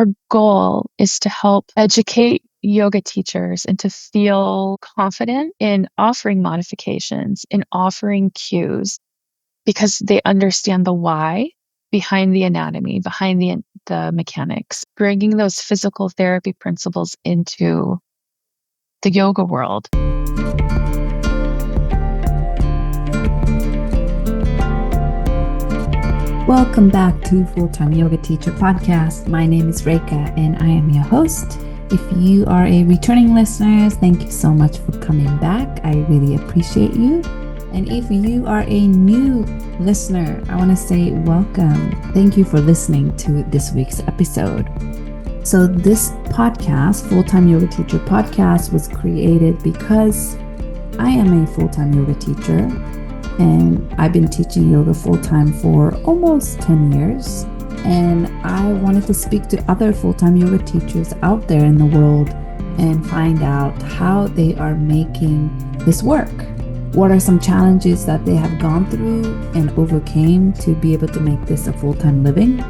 Our goal is to help educate yoga teachers and to feel confident in offering modifications, in offering cues, because they understand the why behind the anatomy, behind the mechanics, bringing those physical therapy principles into the yoga world. Welcome back to Full-Time Yoga Teacher Podcast. My name is Reika and I am your host. If you are a returning listener, thank you so much for coming back. I really appreciate you. And if you are a new listener, I want to say welcome. Thank you for listening to this week's episode. So this podcast, Full-Time Yoga Teacher Podcast, was created because I am a full-time yoga teacher. And I've been teaching yoga full-time for almost 10 years. And I wanted to speak to other full-time yoga teachers out there in the world and find out how they are making this work. What are some challenges that they have gone through and overcame to be able to make this a full-time living?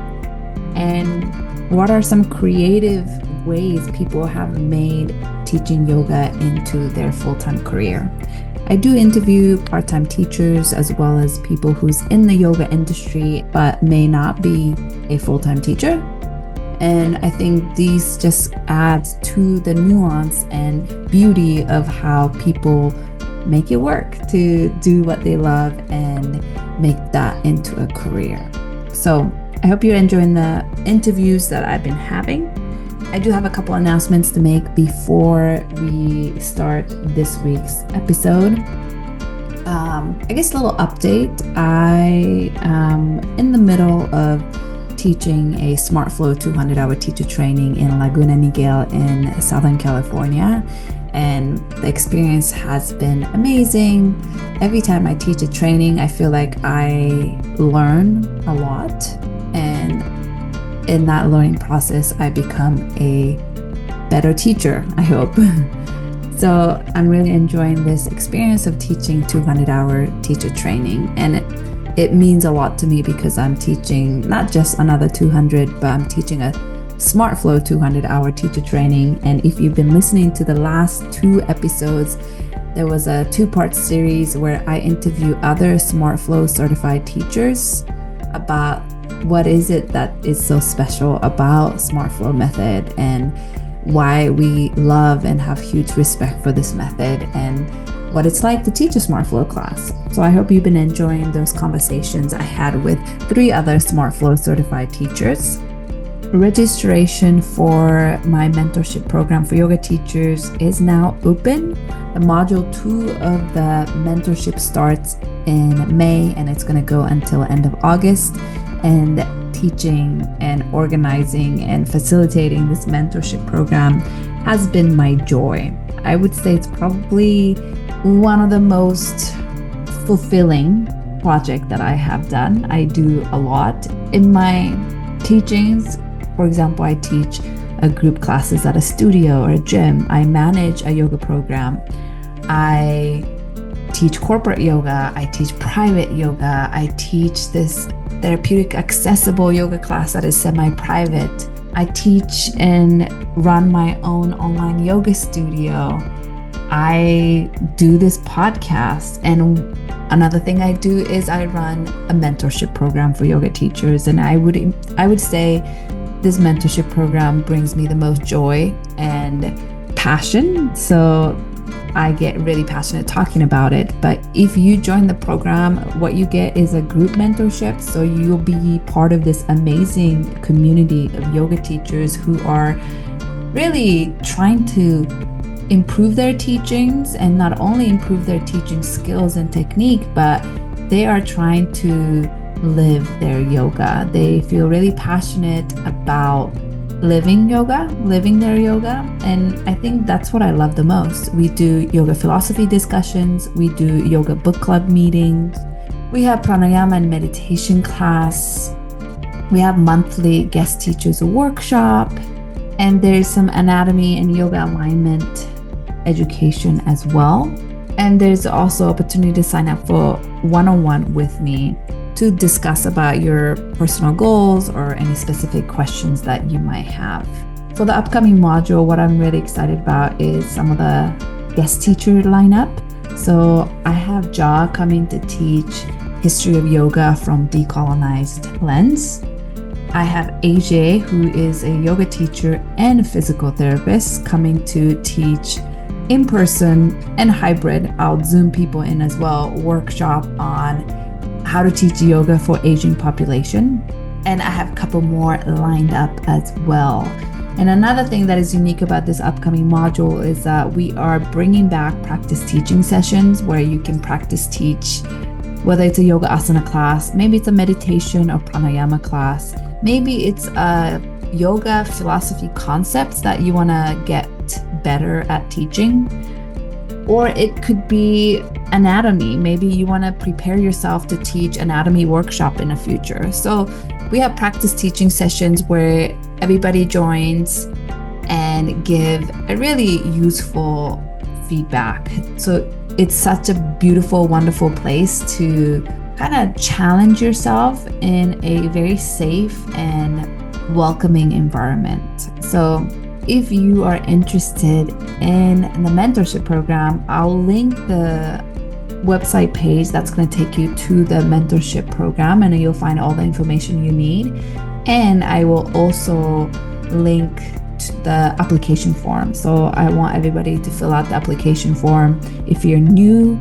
And what are some creative ways people have made teaching yoga into their full-time career? I do interview part-time teachers as well as people who's in the yoga industry but may not be a full-time teacher. And I think these just adds to the nuance and beauty of how people make it work to do what they love and make that into a career. So I hope you're enjoying the interviews that I've been having. I do have a couple announcements to make before we start this week's episode. I guess a little update. I am in the middle of teaching a SmartFlow 200-hour teacher training in Laguna Niguel in Southern California. And the experience has been amazing. Every time I teach a training, I feel like I learn a lot. And in that learning process, I become a better teacher, I hope. So I'm really enjoying this experience of teaching 200-hour teacher training. And it means a lot to me because I'm teaching not just another 200, but I'm teaching a SmartFlow 200-hour teacher training. And if you've been listening to the last 2 episodes, there was a 2-part series where I interview other SmartFlow certified teachers about what is it that is so special about SmartFlow method and why we love and have huge respect for this method and what it's like to teach a SmartFlow class. So I hope you've been enjoying those conversations I had with 3 other SmartFlow certified teachers. Registration for my mentorship program for yoga teachers is now open. The module 2 of the mentorship starts in May and it's going to go until end of August. And teaching and organizing and facilitating this mentorship program has been my joy. I would say it's probably one of the most fulfilling projects that I have done. I do a lot in my teachings. For example, I teach a group classes at a studio or a gym. I manage a yoga program. I teach corporate yoga. I teach private yoga. I teach this therapeutic accessible yoga class that is semi-private. I teach and run my own online yoga studio. I do this podcast, and another thing I do is I run a mentorship program for yoga teachers, and I would say this mentorship program brings me the most joy and passion. So I get really passionate talking about it. But if you join the program, what you get is a group mentorship. So you'll be part of this amazing community of yoga teachers who are really trying to improve their teachings, and not only improve their teaching skills and technique, but they are trying to live their yoga. They feel really passionate about living their yoga. And I think that's what I love the most. We do yoga philosophy discussions. We do yoga book club meetings. We have pranayama and meditation class. We have monthly guest teachers workshop. And there's some anatomy and yoga alignment education as well. And there's also opportunity to sign up for one-on-one with me to discuss about your personal goals or any specific questions that you might have. For the upcoming module, what I'm really excited about is some of the guest teacher lineup. So I have Ja coming to teach history of yoga from decolonized lens. I have AJ, who is a yoga teacher and a physical therapist, coming to teach in person and hybrid. I'll Zoom people in as well, workshop on how to teach yoga for aging population. And I have a couple more lined up as well. And another thing that is unique about this upcoming module is that we are bringing back practice teaching sessions where you can practice teach, whether it's a yoga asana class, maybe it's a meditation or pranayama class, maybe it's a yoga philosophy concepts that you want to get better at teaching, or it could be anatomy. Maybe you want to prepare yourself to teach anatomy workshop in the future. So we have practice teaching sessions where everybody joins and give a really useful feedback. So it's such a beautiful, wonderful place to kind of challenge yourself in a very safe and welcoming environment. So if you are interested in the mentorship program, I'll link the website page that's going to take you to the mentorship program, and you'll find all the information you need. And I will also link to the application form. So I want everybody to fill out the application form if you're new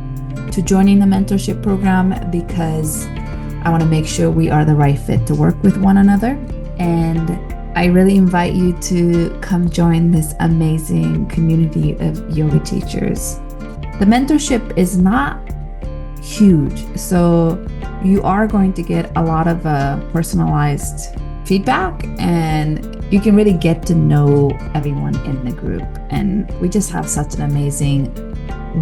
to joining the mentorship program, because I want to make sure we are the right fit to work with one another. And I really invite you to come join this amazing community of yoga teachers. The mentorship is not huge, so you are going to get a lot of personalized feedback, and you can really get to know everyone in the group. And we just have such an amazing,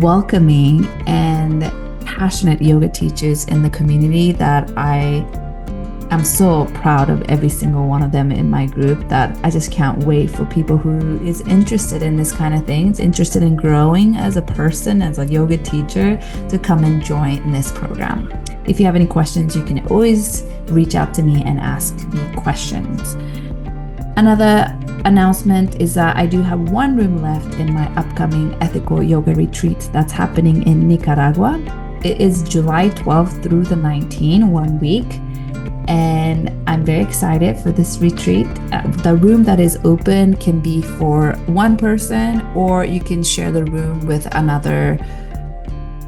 welcoming, and passionate yoga teachers in the community that I'm so proud of every single one of them in my group, that I just can't wait for people who is interested in this kind of things, interested in growing as a person, as a yoga teacher, to come and join this program. If you have any questions, you can always reach out to me and ask me questions. Another announcement is that I do have one room left in my upcoming ethical yoga retreat that's happening in Nicaragua. It is July 12th through the 19th, 1 week. And I'm very excited for this retreat. The room that is open can be for one person, or you can share the room with another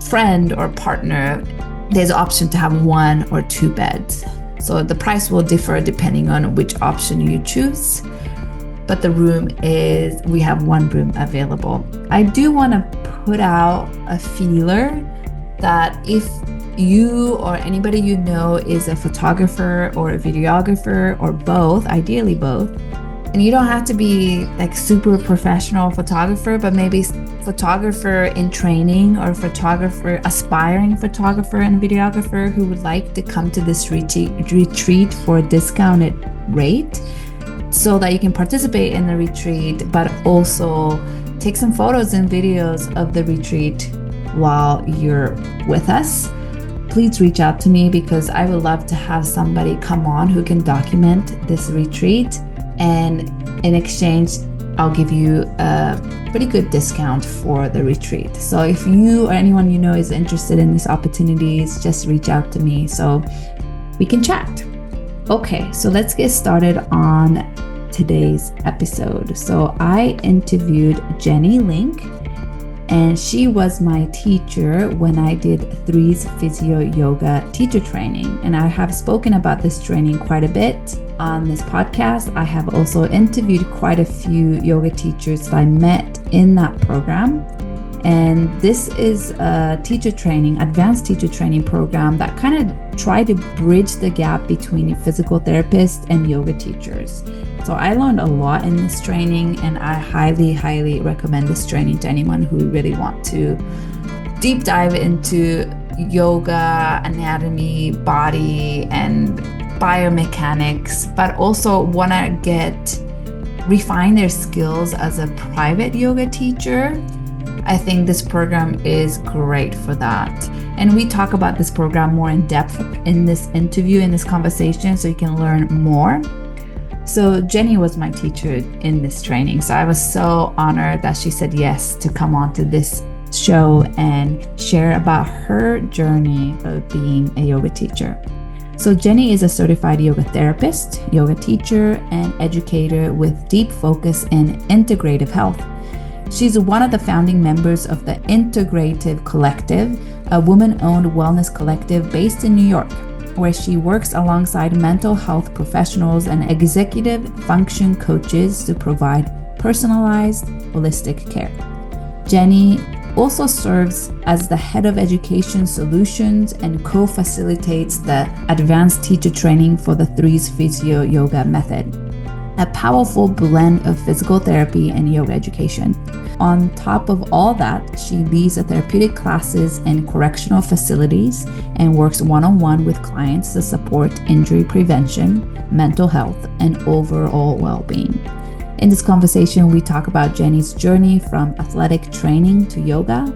friend or partner. There's an option to have 1 or 2 beds. So the price will differ depending on which option you choose. But the room is, we have 1 room available. I do want to put out a feeler that if you or anybody you know is a photographer or a videographer or both, ideally both, and you don't have to be like super professional photographer, but maybe photographer in training or photographer, aspiring photographer and videographer who would like to come to this retreat for a discounted rate so that you can participate in the retreat, but also take some photos and videos of the retreat while you're with us. Please reach out to me, because I would love to have somebody come on who can document this retreat, and in exchange I'll give you a pretty good discount for the retreat. So if you or anyone you know is interested in these opportunities, just reach out to me so we can chat. Okay, so let's get started on today's episode. So I interviewed Jenny Link, and she was my teacher when I did 3's Physio Yoga teacher training. And I have spoken about this training quite a bit on this podcast. I have also interviewed quite a few yoga teachers that I met in that program. And this is a teacher training, advanced teacher training program that kind of try to bridge the gap between physical therapists and yoga teachers. So I learned a lot in this training, and I highly, highly recommend this training to anyone who really want to deep dive into yoga, anatomy, body, and biomechanics, but also want to refine their skills as a private yoga teacher I think this program is great for that. And we talk about this program more in depth in this interview, in this conversation, so you can learn more. So Jenny was my teacher in this training. So I was so honored that she said yes to come on to this show and share about her journey of being a yoga teacher. So Jenny is a certified yoga therapist, yoga teacher, and educator with deep focus in integrative health. She's one of the founding members of the Integrative Collective, a woman-owned wellness collective based in New York, where she works alongside mental health professionals and executive function coaches to provide personalized, holistic care. Jenny also serves as the head of education solutions and co-facilitates the advanced teacher training for the Threes Physiyoga method, a powerful blend of physical therapy and yoga education. On top of all that, she leads the therapeutic classes in correctional facilities and works one-on-one with clients to support injury prevention, mental health, and overall well-being. In this conversation, we talk about Jenny's journey from athletic training to yoga,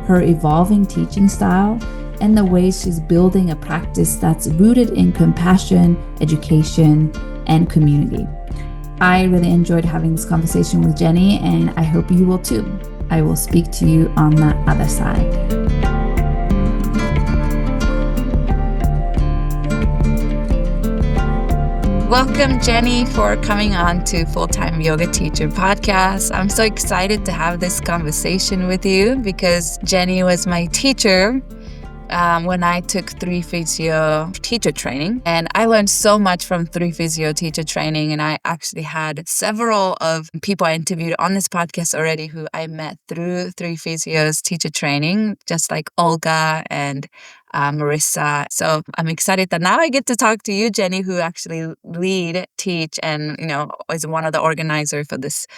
her evolving teaching style, and the ways she's building a practice that's rooted in compassion, education, and community. I really enjoyed having this conversation with Jenny, and I hope you will too. I will speak to you on the other side. Welcome, Jenny, for coming on to Full-Time Yoga Teacher Podcast. I'm so excited to have this conversation with you because Jenny was my teacher when I took 3 Physio teacher training. And I learned so much from 3 Physio teacher training. And I actually had several of people I interviewed on this podcast already who I met through 3 Physio's teacher training, just like Olga and Marissa. So I'm excited that now I get to talk to you, Jenny, who actually teach, and is one of the organizers for this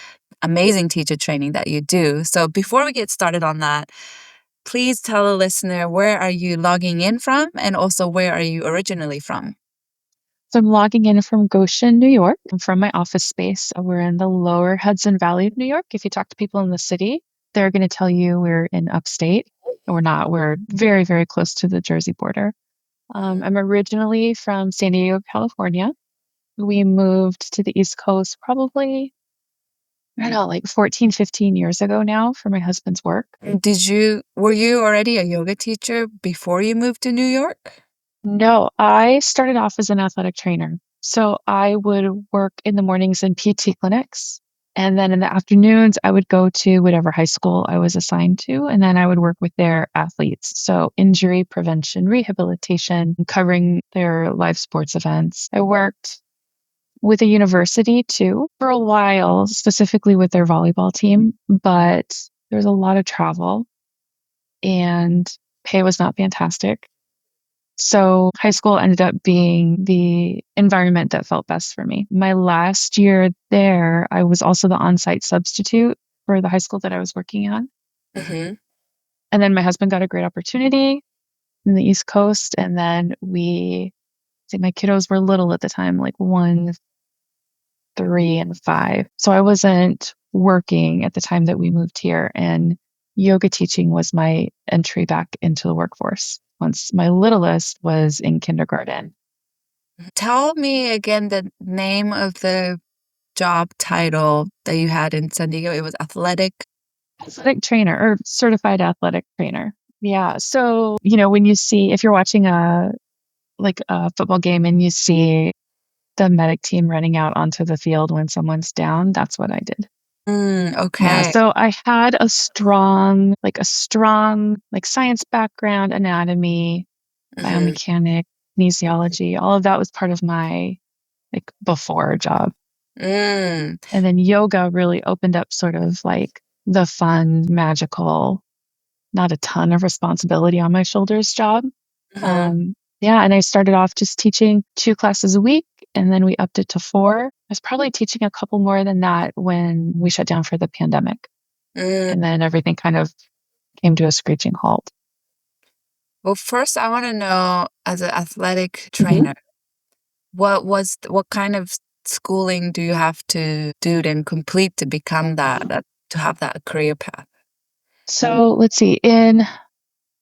amazing teacher training that you do. So before we get started on that, please tell the listener, where are you logging in from, and also where are you originally from? So I'm logging in from Goshen, New York. I'm from my office space. We're in the lower Hudson Valley of New York. If you talk to people in the city, they're going to tell you we're in upstate. We're not. We're very, very close to the Jersey border. I'm originally from San Diego, California. We moved to the East Coast probably, I don't know, like 14, 15 years ago now for my husband's work. Were you already a yoga teacher before you moved to New York? No, I started off as an athletic trainer. So I would work in the mornings in PT clinics. And then in the afternoons, I would go to whatever high school I was assigned to. And then I would work with their athletes. So injury prevention, rehabilitation, covering their live sports events. I worked with a university too for a while, specifically with their volleyball team. But there was a lot of travel and pay was not fantastic. So high school ended up being the environment that felt best for me. My last year there, I was also the on-site substitute for the high school that I was working on. Mm-hmm. And then my husband got a great opportunity in the East Coast. And then my kiddos were little at the time, like 1, 3, and 5. So I wasn't working at the time that we moved here. And yoga teaching was my entry back into the workforce once my littlest was in kindergarten. Tell me again the name of the job title that you had in San Diego. It was athletic trainer or certified athletic trainer. Yeah. So, when if you're watching a football game and you see the medic team running out onto the field when someone's down, that's what I did. Okay. Yeah. So I had a strong science background, anatomy, biomechanics, kinesiology, all of that was part of my before job. And then yoga really opened up sort of like the fun, magical, not a ton of responsibility on my shoulders job. And I started off just teaching 2 classes a week, and then we upped it to 4. I was probably teaching a couple more than that when we shut down for the pandemic. And then everything kind of came to a screeching halt. Well, first, I want to know, as an athletic trainer, what kind of schooling do you have to do and complete to become to have that career path? So let's see. In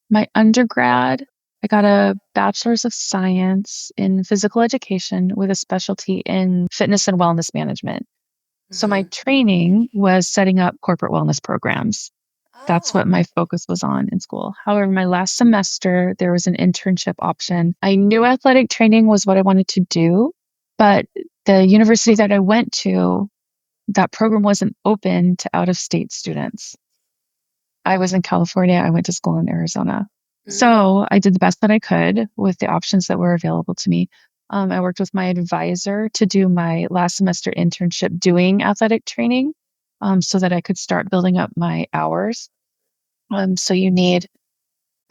my undergrad, I got a bachelor's of science in physical education with a specialty in fitness and wellness management. So my Mhm. training was setting up corporate wellness programs. That's Oh. what my focus was on in school. However, my last semester, there was an internship option. I knew athletic training was what I wanted to do, but the university that I went to, that program wasn't open to out of state students. I was in California. I went to school in Arizona. Mm. So I did the best that I could with the options that were available to me. I worked with my advisor to do my last semester internship doing athletic training so that I could start building up my hours. So you need,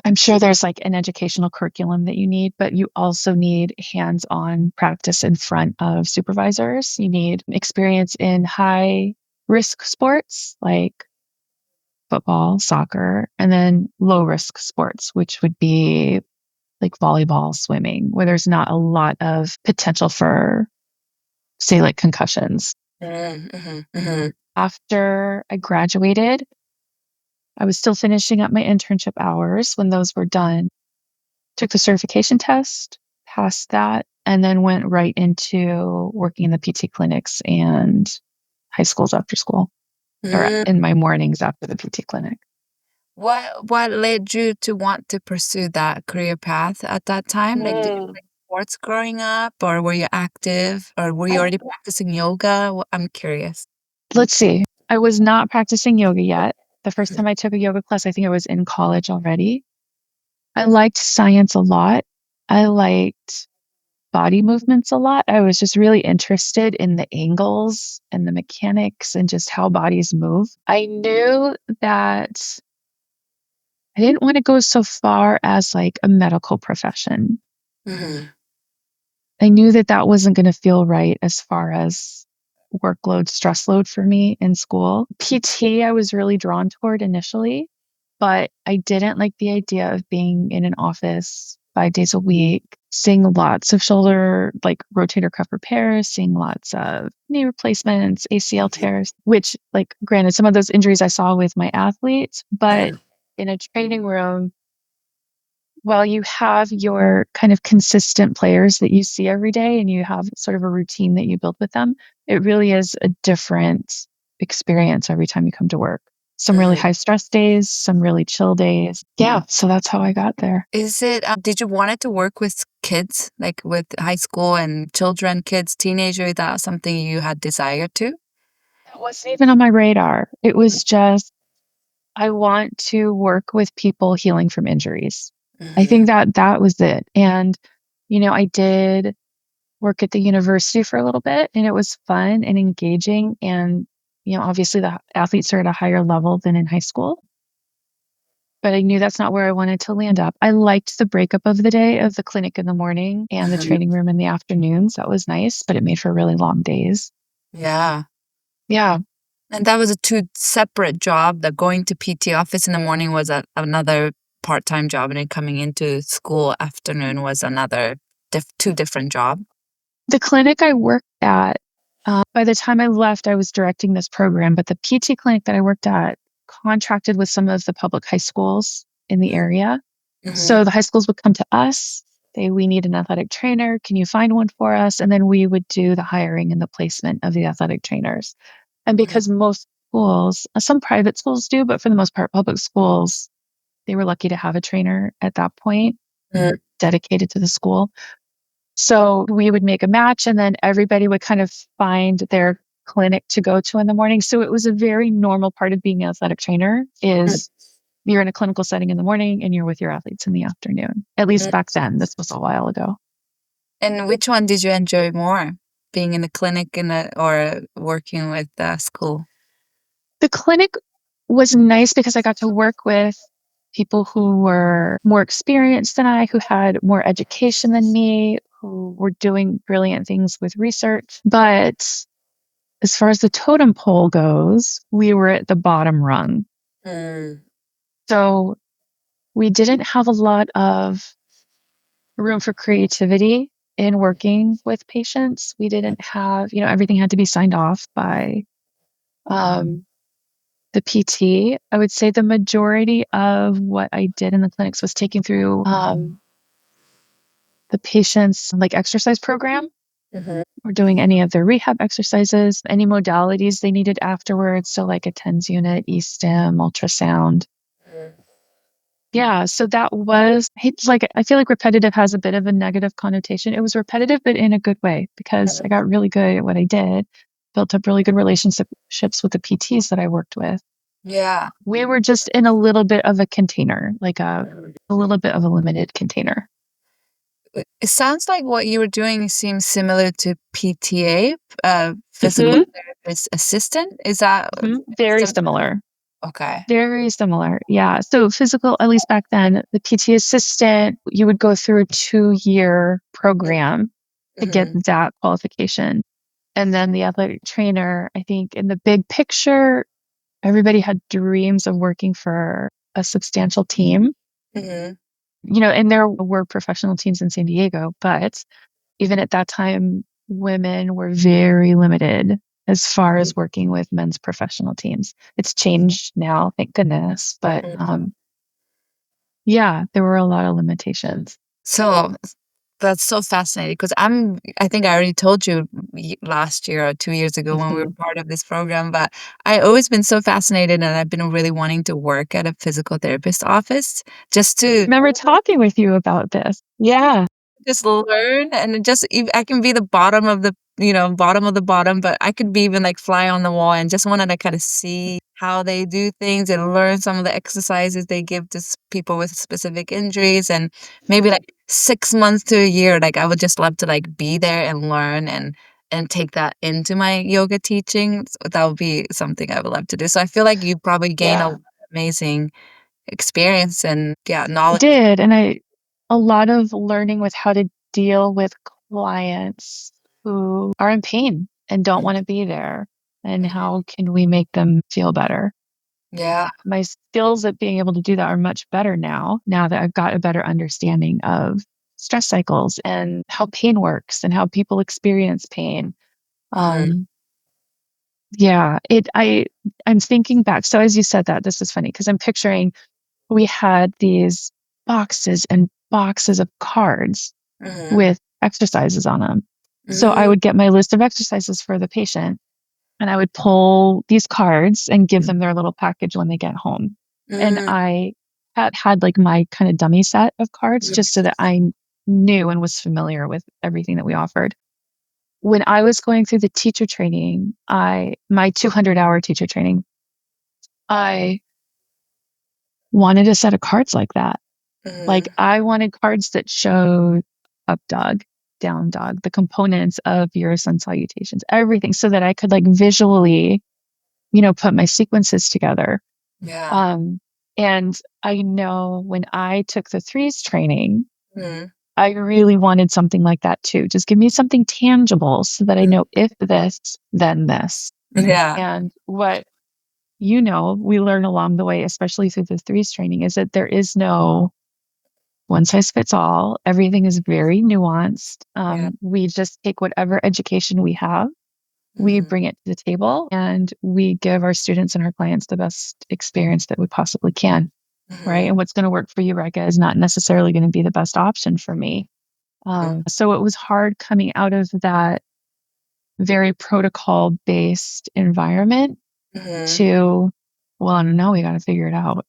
I'm sure there's like an educational curriculum that you need, but you also need hands on practice in front of supervisors. You need experience in high risk sports like football, soccer, and then low risk sports, which would be like volleyball, swimming, where there's not a lot of potential for, say, like concussions. Mm, mhm, mhm. After I graduated, I was still finishing up my internship hours when those were done. Took the certification test, passed that, and then went right into working in the PT clinics and high schools after school or Mm. in my mornings after the PT clinic. What led you to want to pursue that career path at that time? Like, did you Mm. play sports growing up, or were you active, or were you I, already practicing yoga? I'm curious. let's see. I was not practicing yoga yet. The first time I took a yoga class, I think I was in college already. I liked science a lot. I liked body movements a lot. I was just really interested in the angles and the mechanics and just how bodies move. I knew that I didn't want to go so far as like a medical profession. Mhm, I knew that that wasn't going to feel right as far as workload, stress load for me in school. PT, I was really drawn toward initially, but I didn't like the idea of being in an office 5 days a week, seeing lots of shoulder, like rotator cuff repairs, seeing lots of knee replacements, ACL mhm, tears, which, like, granted, some of those injuries I saw with my athletes, but mhm, in a training room, while you have your kind of consistent players that you see every day and you have sort of a routine that you build with them, it really is a different experience every time you come to work. Some really mhm. high stress days, some really chill days. Yeah, so that's how I got there. Did you want it to work with kids, like with high school and children, kids, teenager? Is that something you had desire to? It wasn't even on my radar. It was just, I want to work with people healing from injuries. I think Mhm, that that was it. And, I did work at the university for a little bit and it was fun and engaging and obviously the athletes are at a higher level than in high school, but I knew that's not where I wanted to land up. I liked the breakup of the day of the clinic in the morning and the mhm. training room in the afternoons. That was nice, but it made for really long days. Yeah. Yeah. And that was a two separate job. That going to PT office in the morning was another part-time job, and then coming into school afternoon was another two different job. The clinic I worked at, by the time I left, I was directing this program, but the PT clinic that I worked at contracted with some of the public high schools in the area. Mm-hmm. So the high schools would come to us, say, we need an athletic trainer. Can you find one for us? And then we would do the hiring and the placement of the athletic trainers. And because most schools, some private schools do, but for the most part, public schools, they were lucky to have a trainer at that point Mm-hmm. dedicated to the school. So we would make a match and then everybody would kind of find their clinic to go to in the morning. So it was a very normal part of being an athletic trainer is you're in a clinical setting in the morning and you're with your athletes in the afternoon. At least back then. This was a while ago. And which one did you enjoy more? Being in the clinic or working with the school? The clinic was nice because I got to work with people who were more experienced than I, who had more education than me, who were doing brilliant things with research. But as far as the totem pole goes, we were at the bottom rung. Mm. So we didn't have a lot of room for creativity in working with patients. We didn't have, everything had to be signed off by um, the PT, I would say the majority of what I did in the clinics was taking through the patient's like exercise program. Or doing any of their rehab exercises, any modalities they needed afterwards. So like a TENS unit, E-stim, ultrasound. Yeah, so that was like I feel like repetitive has a bit of a negative connotation. It was repetitive, but in a good way because I got really good at what I did, built up really good relationships with the PTs that I worked with. Yeah. We were just in a little bit of a container, like a little bit of a limited container. It sounds like what you were doing seems similar to PTA, physical Mhm, therapist assistant. Is that very sim similar. okay. Very similar. Yeah. So physical, at least back then, the PT assistant, you would go through a 2-year program to get Mhm. that qualification. And then the athletic trainer, I think in the big picture, everybody had dreams of working for a substantial team. Mhm. And there were professional teams in San Diego, but even at that time, women were very limited as far as working with men's professional teams. It's changed now, thank goodness. But yeah, there were a lot of limitations. So that's so fascinating because I think I already told you last year or 2 years ago when we were Mhm. part of this program, but I always been so fascinated and I've been really wanting to work at a physical therapist office just to Remember talking with you about this. Yeah. just learn and just I can be the bottom of the bottom of the bottom, but I could be even like fly on the wall and just wanted to kind of see how they do things and learn some of the exercises they give to people with specific injuries and maybe like 6 months to a year. Like I would just love to like be there and learn and take that into my yoga teaching. So that would be something I would love to do. So I feel like you probably gain a Yeah. lot of amazing experience and yeah, I knowledge. did. And a lot of learning with how to deal with clients who are in pain and don't want to be there. And how can we make them feel better? Yeah. My skills at being able to do that are much better now that I've got a better understanding of stress cycles and how pain works and how people experience pain. Mhm. Um, yeah, I'm thinking back. So as you said that, this is funny because I'm picturing we had these boxes and boxes of cards Mhm. with exercises on them. So I Mm, would get my list of exercises for the patient and I would pull these cards and give them their little package when they get home. And mm, I had like my kind of dummy set of cards mm, just so that I knew and was familiar with everything that we offered. When I was going through the teacher training, my 200-hour teacher training, I wanted a set of cards like that. Like mhm. I wanted cards that showed up dog, down dog, the components of your sun salutations, everything so that I could like visually, put my sequences together. Yeah. Um, and I know when I took the threes training, Mhm, I really wanted something like that too. Just give me something tangible so that I mm. know if this, then this. Yeah. And what we learn along the way, especially through the threes training, is that there is no one size fits all. Everything is very nuanced. Yeah. We just take whatever education we have, we Mhm, bring it to the table, and we give our students and our clients the best experience that we possibly can. Right. mhm, And what's going to work for you, Reka, is not necessarily going to be the best option for me. mm, So it was hard coming out of that very protocol based environment mhm. to, well, I don't know, we got to figure it out.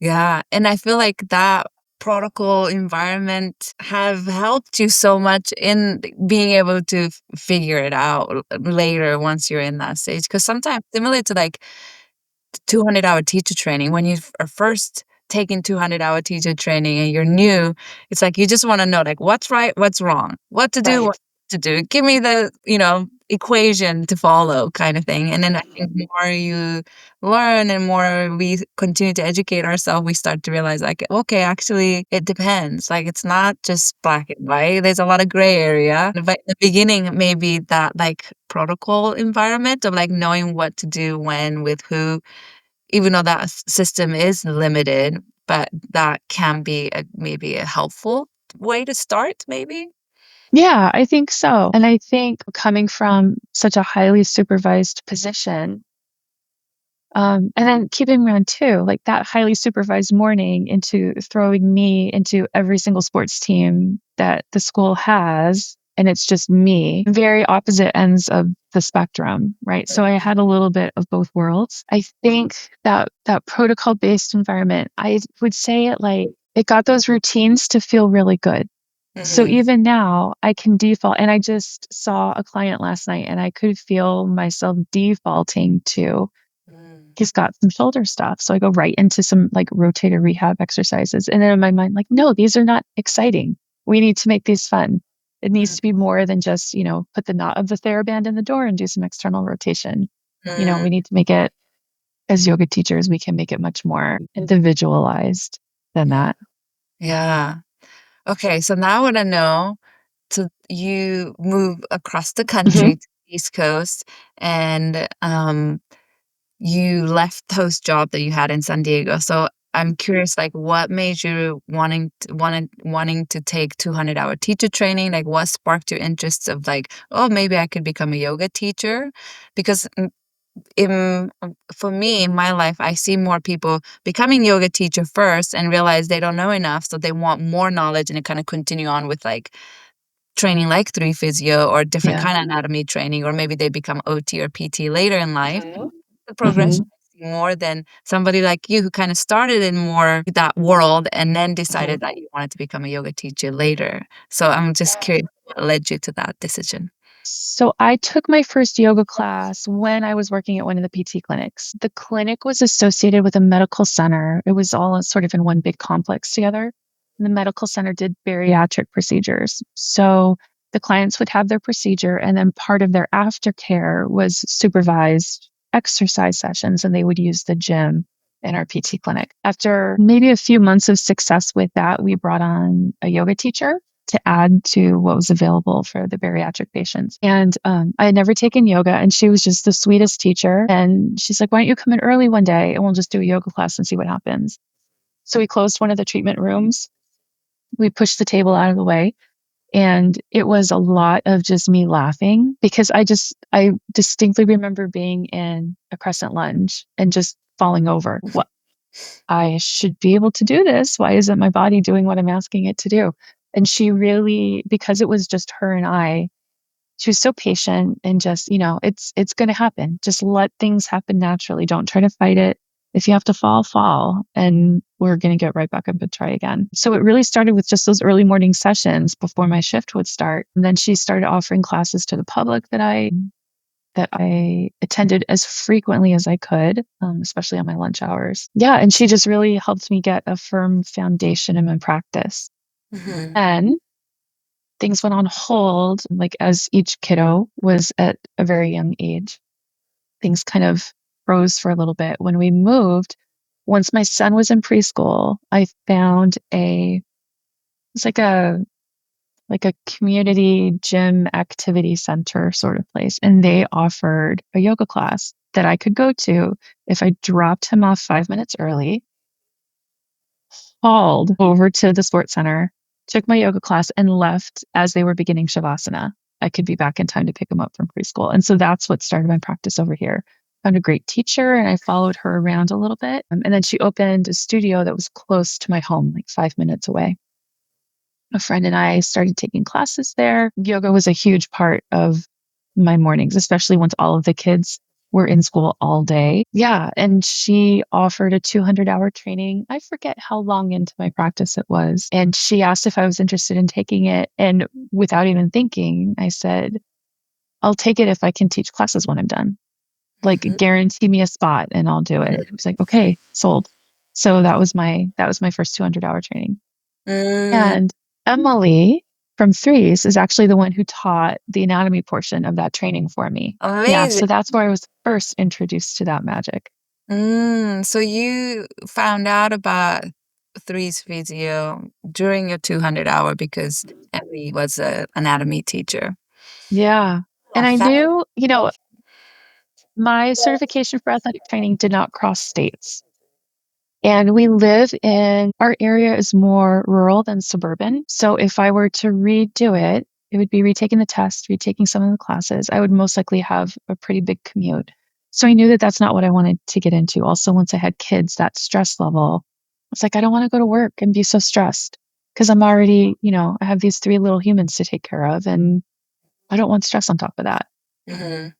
Yeah, and I feel like that protocol environment have helped you so much in being able to figure it out later once you're in that stage. Because sometimes similar to like 200-hour teacher training, when you are first taking 200-hour teacher training and you're new, it's like you just wanna know, like, what's right, what's wrong, what to do, Right. what to do. Give me the, equation to follow kind of thing, and then I think the more you learn and more we continue to educate ourselves, we start to realize, like, okay, actually, it depends. Like, it's not just black and white. There's a lot of gray area. But in the beginning, maybe that, like, protocol environment of, like, knowing what to do when, with who, even though that system is limited, but that can be maybe a helpful way to start, maybe? Yeah, I think so. And I think coming from such a highly supervised position, And then keeping in mind too, like that highly supervised morning into throwing me into every single sports team that the school has. And it's just me, very opposite ends of the spectrum, right? So I had a little bit of both worlds. I think that protocol based environment, I would say it got those routines to feel really good. So even now I can default, and I just saw a client last night and I could feel myself defaulting to, he's got some shoulder stuff. So I go right into some like rotator rehab exercises. And then in my mind, like, no, these are not exciting. We need to make these fun. It needs to be more than just, put the knot of the TheraBand in the door and do some external rotation. We need to make it, as yoga teachers, we can make it much more individualized than that. Yeah. Okay, so now I want to know, so you move across the Mhm. country to the East Coast, and you left the host job that you had in San Diego. So I'm curious, like, what made you wanting to take 200-hour teacher training? Like, what sparked your interest of like, oh, maybe I could become a yoga teacher? Because for me, in my life, I see more people becoming yoga teacher first and realize they don't know enough, so they want more knowledge and they kind of continue on with like training like 3 physio or different Yeah. kind of anatomy training, or maybe they become OT or PT later in life. The Mhm. progression I see more than somebody like you who kind of started in more that world and then decided that you wanted to become a yoga teacher later. So I'm just curious what led you to that decision. So I took my first yoga class when I was working at one of the PT clinics. The clinic was associated with a medical center. It was all sort of in one big complex together. And the medical center did bariatric procedures. So the clients would have their procedure, and then part of their aftercare was supervised exercise sessions, and they would use the gym in our PT clinic. After maybe a few months of success with that, we brought on a yoga teacher to add to what was available for the bariatric patients. And I had never taken yoga, and she was just the sweetest teacher. And she's like, why don't you come in early one day and we'll just do a yoga class and see what happens? So we closed one of the treatment rooms. We pushed the table out of the way. And it was a lot of just me laughing because I distinctly remember being in a crescent lunge and just falling over. What, I should be able to do this. Why isn't my body doing what I'm asking it to do? And she really, because it was just her and I, she was so patient and just, it's going to happen. Just let things happen naturally. Don't try to fight it. If you have to fall, fall, and we're going to get right back up and try again. So it really started with just those early morning sessions before my shift would start. And then she started offering classes to the public that I attended as frequently as I could, especially on my lunch hours. Yeah, and she just really helped me get a firm foundation in my practice. And things went on hold, like as each kiddo was at a very young age. Things kind of froze for a little bit. When we moved, once my son was in preschool, I found it's like a community gym activity center sort of place. And they offered a yoga class that I could go to if I dropped him off 5 minutes early, hauled over to the sports center, took my yoga class, and left as they were beginning Shavasana. I could be back in time to pick him up from preschool. And so that's what started my practice over here. Found a great teacher and I followed her around a little bit. And then she opened a studio that was close to my home, like 5 minutes away. A friend and I started taking classes there. Yoga was a huge part of my mornings, especially once all of the kids were in school all day. Yeah. And she offered a 200-hour training. I forget how long into my practice it was. And she asked if I was interested in taking it. And without even thinking, I said, I'll take it if I can teach classes when I'm done. Like guarantee me a spot and I'll do it. It was like, okay, sold. So that was my first 200-hour training. Mm, And Emily from Threes is actually the one who taught the anatomy portion of that training for me. Yeah, amazing. so that's where I was first introduced to that magic. So you found out about Three's Physio during your 200-hour because Emily was an anatomy teacher. Yeah. Oh, And I knew, my certification for athletic training did not cross states. And we live in, our area is more rural than suburban. So if I were to redo it, it would be retaking the test, retaking some of the classes. I would most likely have a pretty big commute. So I knew that that's not what I wanted to get into. Also, once I had kids, that stress level, it's like, I don't want to go to work and be so stressed because I'm already, I have these 3 little humans to take care of, and I don't want stress on top of that. Mhm.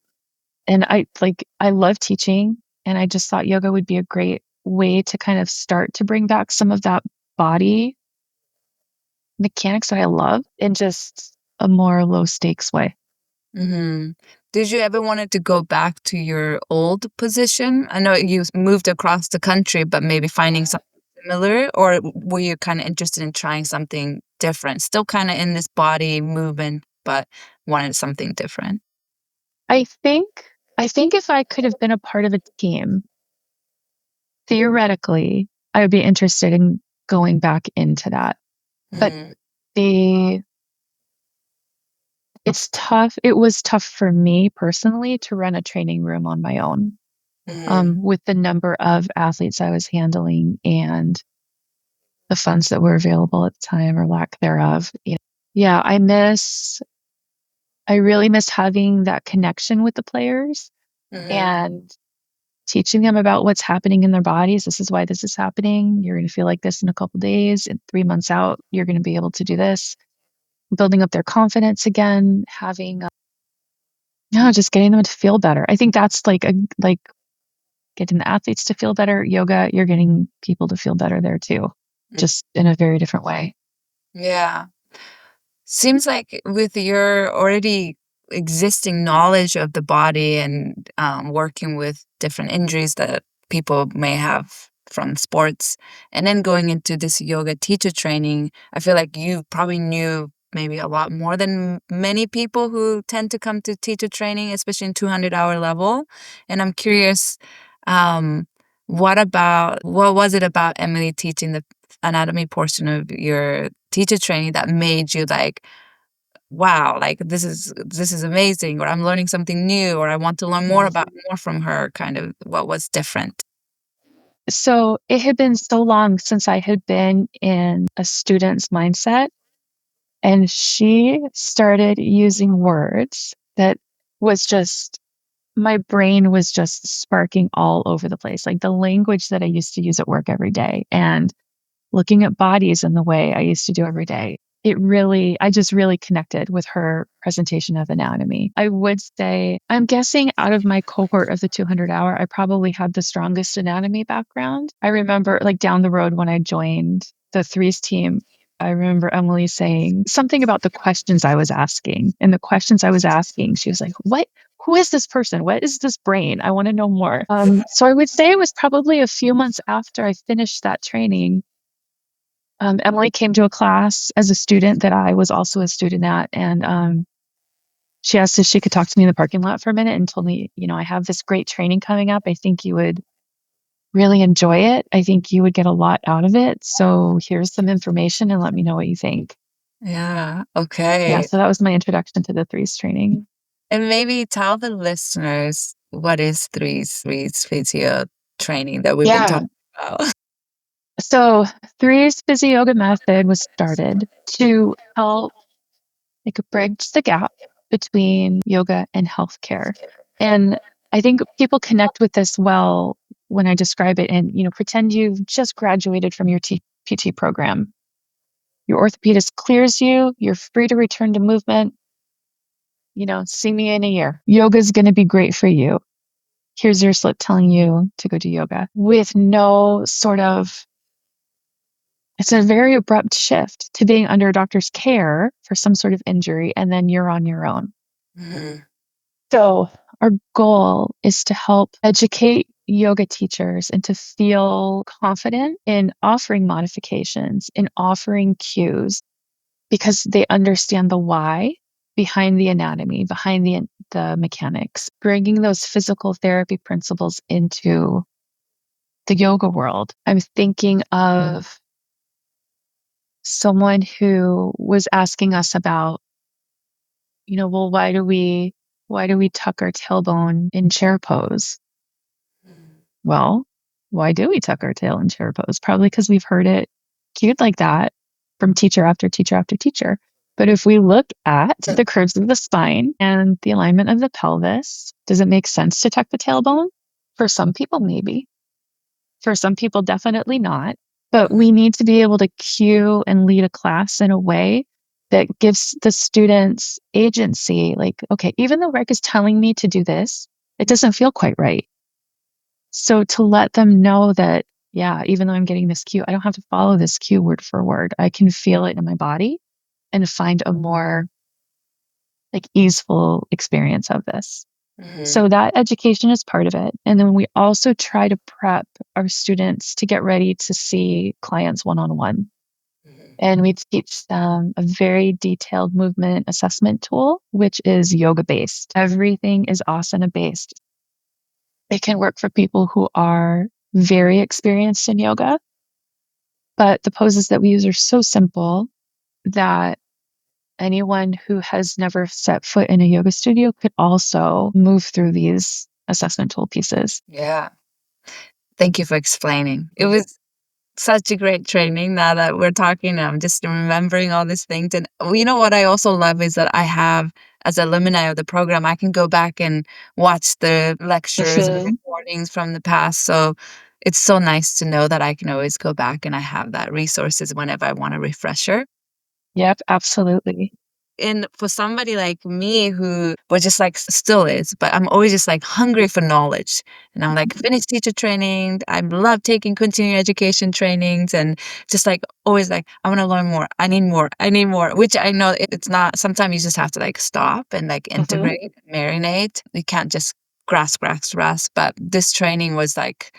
And I love teaching, and I just thought yoga would be a great way to kind of start to bring back some of that body mechanics that I love in just a more low stakes way. Mhm. Did you ever wanted to go back to your old position? I know you moved across the country, but maybe finding something similar, or were you kind of interested in trying something different? Still kind of in this body movement, but wanted something different. I think I think if I could have been a part of a team, theoretically, I would be interested in going back into that. But Mhm. the it's tough. It was tough for me personally to run a training room on my own, Mhm. with the number of athletes I was handling and the funds that were available at the time or lack thereof. Yeah, I really miss having that connection with the players Mhm. and teaching them about what's happening in their bodies. This is why this is happening. You're going to feel like this in a couple days. And 3 months out, you're going to be able to do this. Building up their confidence again, having, no, just getting them to feel better. I think that's like getting the athletes to feel better. Yoga, you're getting people to feel better there too, just in a very different way. Yeah. Seems like with your already existing knowledge of the body and working with different injuries that people may have from sports, and then going into this yoga teacher training, I feel like you probably knew maybe a lot more than many people who tend to come to teacher training, especially in 200-hour level. And I'm curious, um, what was it about Emily teaching the anatomy portion of your teacher training that made you like, wow, like this is amazing, or I'm learning something new, or I want to learn more from her, kind of what was different? So it had been so long since I had been in a student's mindset, and she started using words that was just, my brain was just sparking all over the place. Like the language that I used to use at work every day and looking at bodies in the way I used to do every day. I just really connected with her presentation of anatomy. I would say, I'm guessing out of my cohort of the 200-hour, I probably had the strongest anatomy background. I remember like down the road when I joined the threes team, I remember Emily saying something about the questions I was asking. And the questions I was asking, she was like, who is this person? What is this brain? I want to know more. So I would say it was probably a few months after I finished that training. Emily came to a class as a student that I was also a student at, and she asked if she could talk to me in the parking lot for a minute and told me, I have this great training coming up. I think you would really enjoy it. I think you would get a lot out of it. So here's some information and let me know what you think. Yeah, Yeah, okay. so that was my introduction to the threes training. And maybe tell the listeners what is threes physio training that we've been Yeah. talking about. So threes Physiyoga method was started to help like bridge the gap between yoga and healthcare. And I think people connect with this well when I describe it. And, pretend you've just graduated from your PT program. Your orthopedist clears you, you're free to return to movement. See me in a year. Yoga is going to be great for you. Here's your slip telling you to go do yoga with no sort of, it's a very abrupt shift to being under a doctor's care for some sort of injury, and then you're on your own. Mhm. So, our goal is to help educate yoga teachers and to feel confident in offering modifications, in offering cues, because they understand the why behind the anatomy, behind the mechanics, bringing those physical therapy principles into the yoga world. I'm thinking of someone who was asking us about, well, why do we tuck our tailbone in chair pose? Well, why do we tuck our tail in chair pose? Probably because we've heard it cued like that from teacher after teacher after teacher. But if we look at the curves of the spine and the alignment of the pelvis, does it make sense to tuck the tailbone? For some people, maybe. For some people, definitely not. But we need to be able to cue and lead a class in a way that gives the students agency. Like, okay, even though Rick is telling me to do this, it doesn't feel quite right. So to let them know that, yeah, even though I'm getting this cue, I don't have to follow this cue word for word. I can feel it in my body and find a more like easeful experience of this. So that education is part of it. And then we also try to prep our students to get ready to see clients one-on-one. And we teach them a very detailed movement assessment tool, which is yoga based. Everything is asana based. It can work for people who are very experienced in yoga, but the poses that we use are so simple that anyone who has never set foot in a yoga studio could also move through these assessment tool pieces. Yeah. Thank you for explaining. It was such a great training. Now that we're talking, I'm just remembering all these things. And you know what I also love is that I have, as alumni of the program, I can go back and watch the lectures and recordings from the past. So it's so nice to know that I can always go back and I have that resources whenever I want a refresher. Yep, absolutely. And for somebody like me who was just like still is, but I'm always just like hungry for knowledge. And I'm like finished teacher training. I love taking continuing education trainings and just like always like, I want to learn more. I need more. I need more, which I know it's not, sometimes you just have to like stop and like integrate, marinate. You can't just grasp. But this training was like,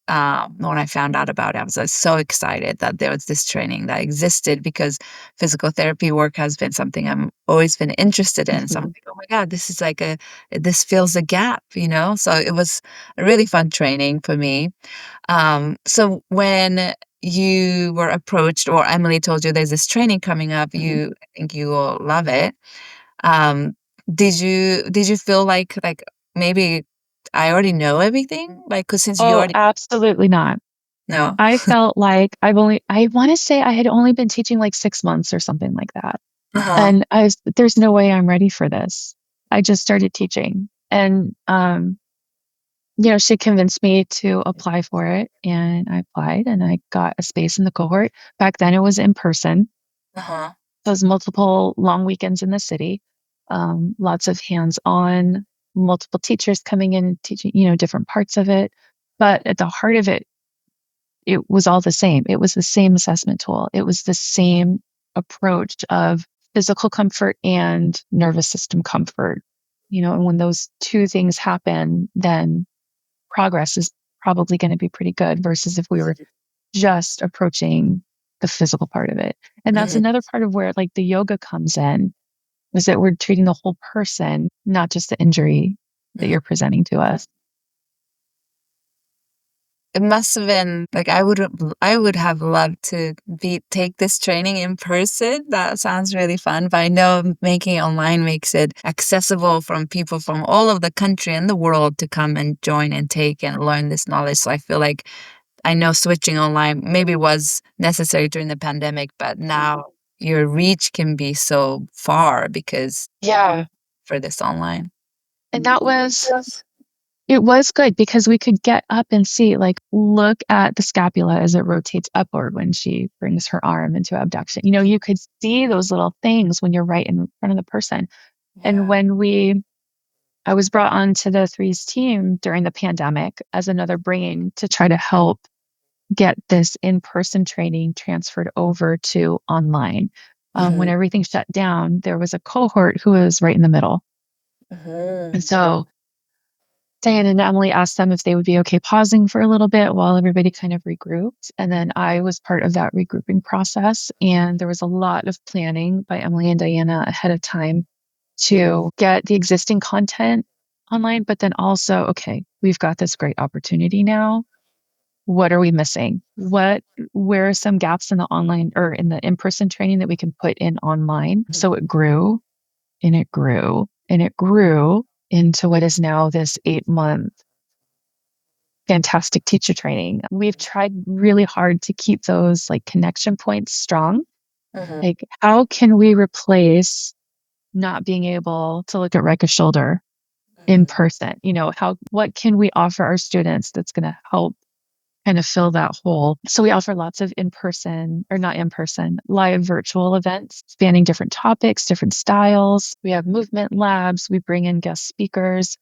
when I found out about it, I was like, so excited that there was this training that existed because physical therapy work has been something I've always been interested in. So I'm like, oh my God, this is like this fills a gap, you know? So it was a really fun training for me. So when you were approached or Emily told you there's this training coming up, I think you will love it. Um, did you feel like maybe I already know everything? Like, 'cause since you Oh, already absolutely not. no. I felt like I want to say I had only been teaching like 6 months or something like that. Uh-huh. And there's no way I'm ready for this. I just started teaching. And, she convinced me to apply for it. And I applied and I got a space in the cohort. Back then it was in person. Uh-huh. So it was multiple long weekends in the city, lots of hands on, multiple teachers coming in and teaching, different parts of it. But at the heart of it, it was all the same. It was the same assessment tool. It was the same approach of physical comfort and nervous system comfort. And when those two things happen, then progress is probably going to be pretty good versus if we were just approaching the physical part of it. And that's Mhm. another part of where like the yoga comes in, is that we're treating the whole person, not just the injury that Mhm. you're presenting to us. It must have been like I would have loved to be take this training in person. That sounds really fun. But I know making it online makes it accessible from people from all over the country and the world to come and join and take and learn this knowledge. So I feel like I know switching online maybe was necessary during the pandemic, but now your reach can be so far because Yeah. for this online. And it was good because we could get up and see, like, look at the scapula as it rotates upward when she brings her arm into abduction. You could see those little things when you're right in front of the person. And Yeah. when I was brought onto the threes team during the pandemic as another brain to try to help get this in-person training transferred over to online. When Mhm. everything shut down, there was a cohort who was right in the middle. And Mhm. so Diane and Emily asked them if they would be okay pausing for a little bit while everybody kind of regrouped. And then I was part of that regrouping process. And there was a lot of planning by Emily and Diana ahead of time to get the existing content online, but then also, okay, we've got this great opportunity now. What are we missing? Where are some gaps in the online or in the in-person training that we can put in online? So it grew and it grew and it grew into what is now this 8-month fantastic teacher training. We've tried really hard to keep those like connection points strong Mhm. Like, how can we replace not being able to look at Reika's shoulder in Mhm. person? What can we offer our students that's going to help kind of fill that hole? So we offer lots of in-person, or not in-person, live virtual events spanning different topics, different styles. We have movement labs. We bring in guest speakers.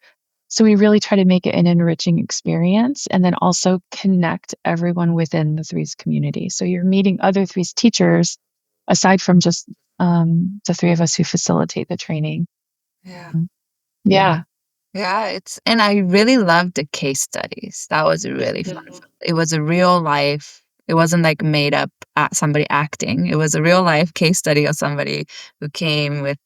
So we really try to make it an enriching experience and then also connect everyone within the Threes community. So you're meeting other Threes teachers aside from just the three of us who facilitate the training. Yeah. Yeah. Yeah, and I really loved the case studies. That was really fun. Mhm. It was a real life. It wasn't like made up somebody acting. It was a real life case study of somebody who came with,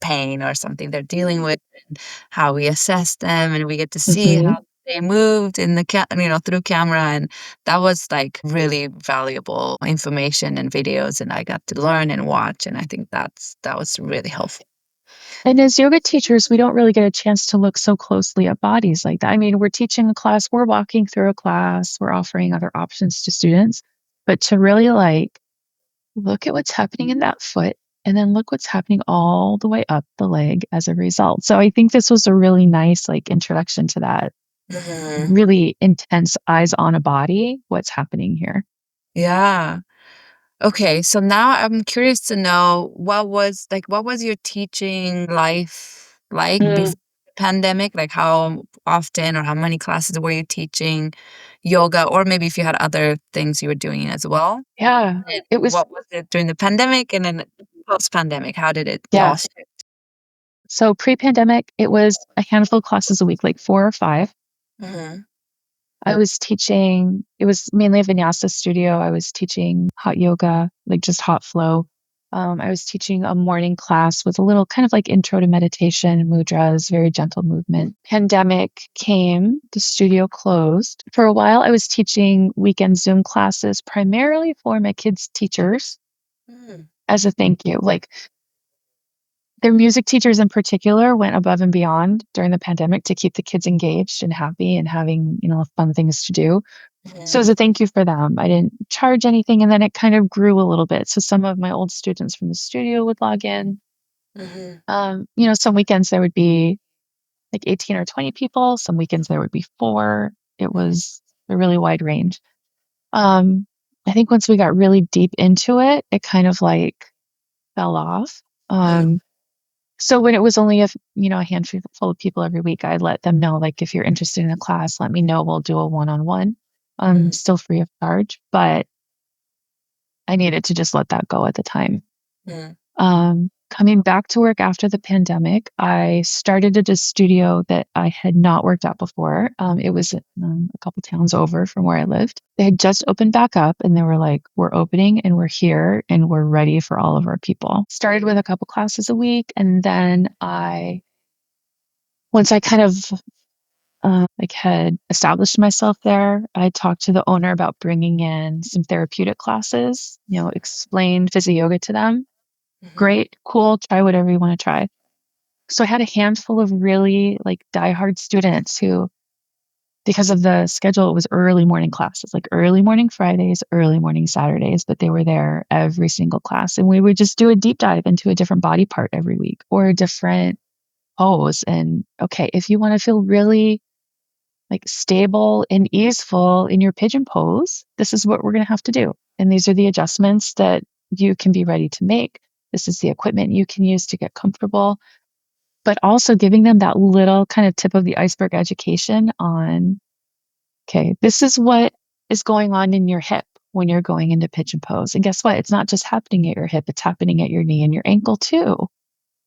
pain or something they're dealing with, and how we assess them, and we get to see how Mhm. they moved in the through camera, and that was like really valuable information and videos, and I got to learn and watch, and I think that was really helpful. And as yoga teachers, we don't really get a chance to look so closely at bodies like that. I mean, we're teaching a class, we're walking through a class, we're offering other options to students, but to really look at what's happening in that foot and then look what's happening all the way up the leg as a result. So I think this was a really nice introduction to that Mhm. really intense eyes on a body, what's happening here. Yeah. Okay, so now I'm curious to know what was your teaching life like Mm, before the pandemic? Like how often or how many classes were you teaching yoga, or maybe if you had other things you were doing as well? yeah, And it was, what was it during the pandemic, and then post-pandemic? How did it yeah. all shift? So pre-pandemic, it was a handful of classes a week, like 4 or 5. Mhm. I was teaching, it was mainly a vinyasa studio. I was teaching hot yoga, like just hot flow. I was teaching a morning class with a little kind of like intro to meditation, mudras, very gentle movement. Pandemic came, the studio closed. For a while, I was teaching weekend Zoom classes primarily for my kids' teachers Mm. as a thank you. Like their music teachers in particular went above and beyond during the pandemic to keep the kids engaged and happy and having, fun things to do. So as Mhm. a thank you for them, I didn't charge anything, and then it kind of grew a little bit. So some of my old students from the studio would log in. Mhm. Some weekends there would be like 18 or 20 people. Some weekends there would be 4. It was a really wide range. Um, I think once we got really deep into it, it kind of fell off. Mhm. Um, so when it was only a handful of people every week, I let them know, like, if you're interested in a class, let me know. We'll do a one-on-one. Mhm. Still free of charge, but I needed to just let that go at the time. Mhm. Coming back to work after the pandemic, I started at a studio that I had not worked at before. It was a couple towns over from where I lived. They had just opened back up and they were like, we're opening and we're here and we're ready for all of our people. Started with a couple classes a week. And then once I kind of had established myself there, I talked to the owner about bringing in some therapeutic classes, explained Physiyoga to them. Mhm. Great, cool, try whatever you want to try. So I had a handful of really diehard students who, because of the schedule, it was early morning classes, like early morning Fridays, early morning Saturdays, but they were there every single class. And we would just do a deep dive into a different body part every week or a different pose. And okay, if you want to feel really stable and easeful in your pigeon pose, this is what we're going to have to do. And these are the adjustments that you can be ready to make. This is the equipment you can use to get comfortable, but also giving them that little kind of tip of the iceberg education on, okay, this is what is going on in your hip when you're going into pigeon pose. And guess what? It's not just happening at your hip, it's happening at your knee and your ankle too.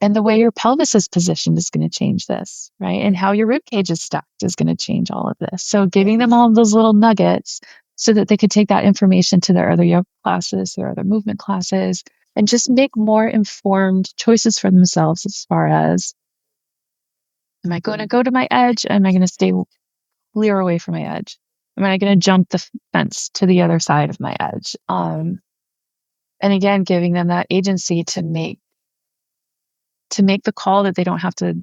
And the way your pelvis is positioned is going to change this, right? And how your rib cage is stacked is going to change all of this. So giving them all of those little nuggets so that they could take that information to their other yoga classes, their other movement classes, and just make more informed choices for themselves as far as, am I going to go to my edge? Am I going to stay clear away from my edge? Am I going to jump the fence to the other side of my edge? And again, giving them that agency to make the call that they don't have to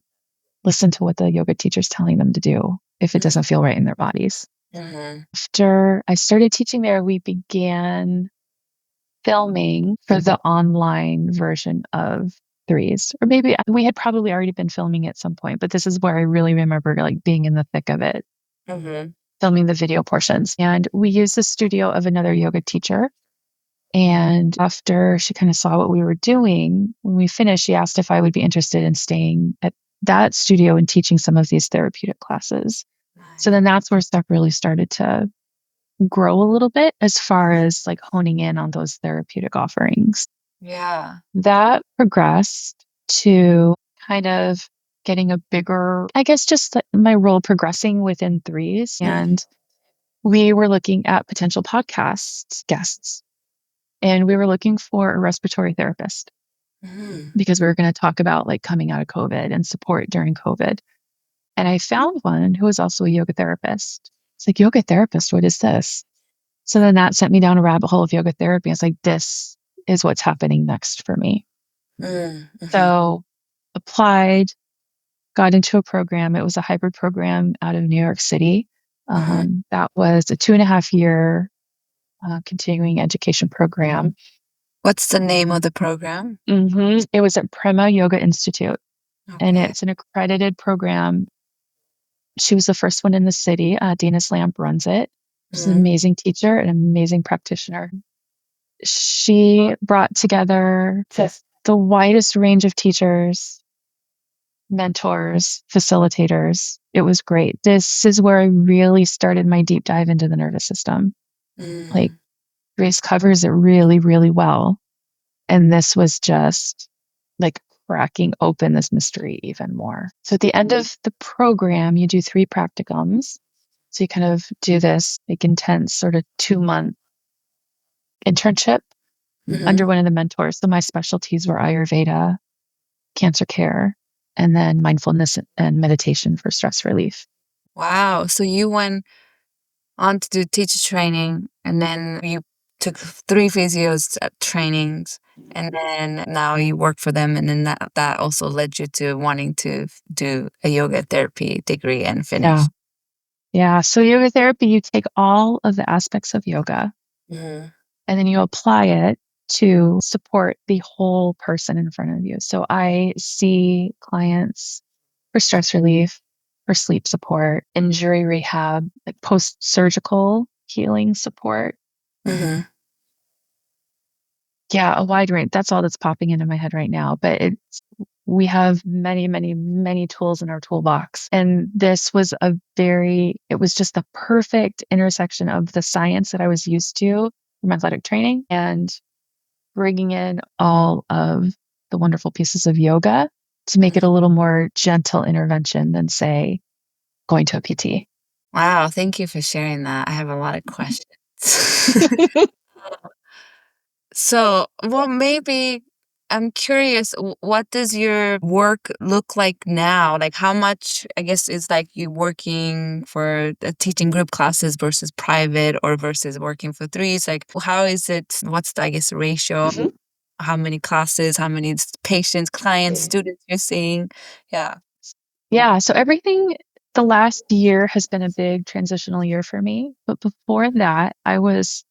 listen to what the yoga teacher's telling them to do if it doesn't feel right in their bodies. Mhm. After I started teaching there, we began filming for the online version of threes. Or maybe we had probably already been filming at some point, but this is where I really remember like being in the thick of it, filming the video portions. And we used the studio of another yoga teacher. And after she kind of saw what we were doing, when we finished, she asked if I would be interested in staying at that studio and teaching some of these therapeutic classes. So then that's where stuff really started to grow a little bit as far as like honing in on those therapeutic offerings. Yeah. That progressed to kind of getting a bigger, I guess, just like my role progressing within threes. And we were looking at potential podcast guests. And we were looking for a respiratory therapist because we were going to talk about like coming out of COVID and support during COVID. And I found one who was also a yoga therapist. It's like, yoga therapist, what is this? So then that sent me down a rabbit hole of yoga therapy. I was like, this is what's happening next for me. So applied, got into a program. It was a hybrid program out of New York City. That was a 2.5 year continuing education program. What's the name of the program? It was at Prema Yoga Institute, and Okay. it's an accredited program. She was the first one in the city. Dina Slamp runs it. She's an amazing teacher, an amazing practitioner. She brought together the widest range of teachers, mentors, facilitators. It was great. This is where I really started my deep dive into the nervous system. Like, Grace covers it really, really well. And this was just like cracking open this mystery even more. So at the end of the program, you do 3 practicums. So you kind of do this like intense sort of 2-month internship under one of the mentors. So my specialties were Ayurveda, cancer care, and then mindfulness and meditation for stress relief. Wow. So you went on to do teacher training, and then you took 3 physios trainings, and then now you work for them, and then that also led you to wanting to do a yoga therapy degree and finish. Yeah. Yeah. So yoga therapy, you take all of the aspects of yoga and then you apply it to support the whole person in front of you. So I see clients for stress relief, for sleep support, injury rehab, like post-surgical healing support. Yeah, a wide range. That's all that's popping into my head right now. But we have many, many, many tools in our toolbox. And this was it was just the perfect intersection of the science that I was used to from athletic training and bringing in all of the wonderful pieces of yoga to make it a little more gentle intervention than, say, going to a PT. Wow, thank you for sharing that. I have a lot of questions. So, well, maybe I'm curious, what does your work look like now? Like, how much, I guess, is like you working for teaching group classes versus private or versus working for threes? Like, how is it? What's the, I guess, ratio? How many classes, how many patients, clients, students you're seeing? Yeah. Yeah. So the last year has been a big transitional year for me. But before that, I was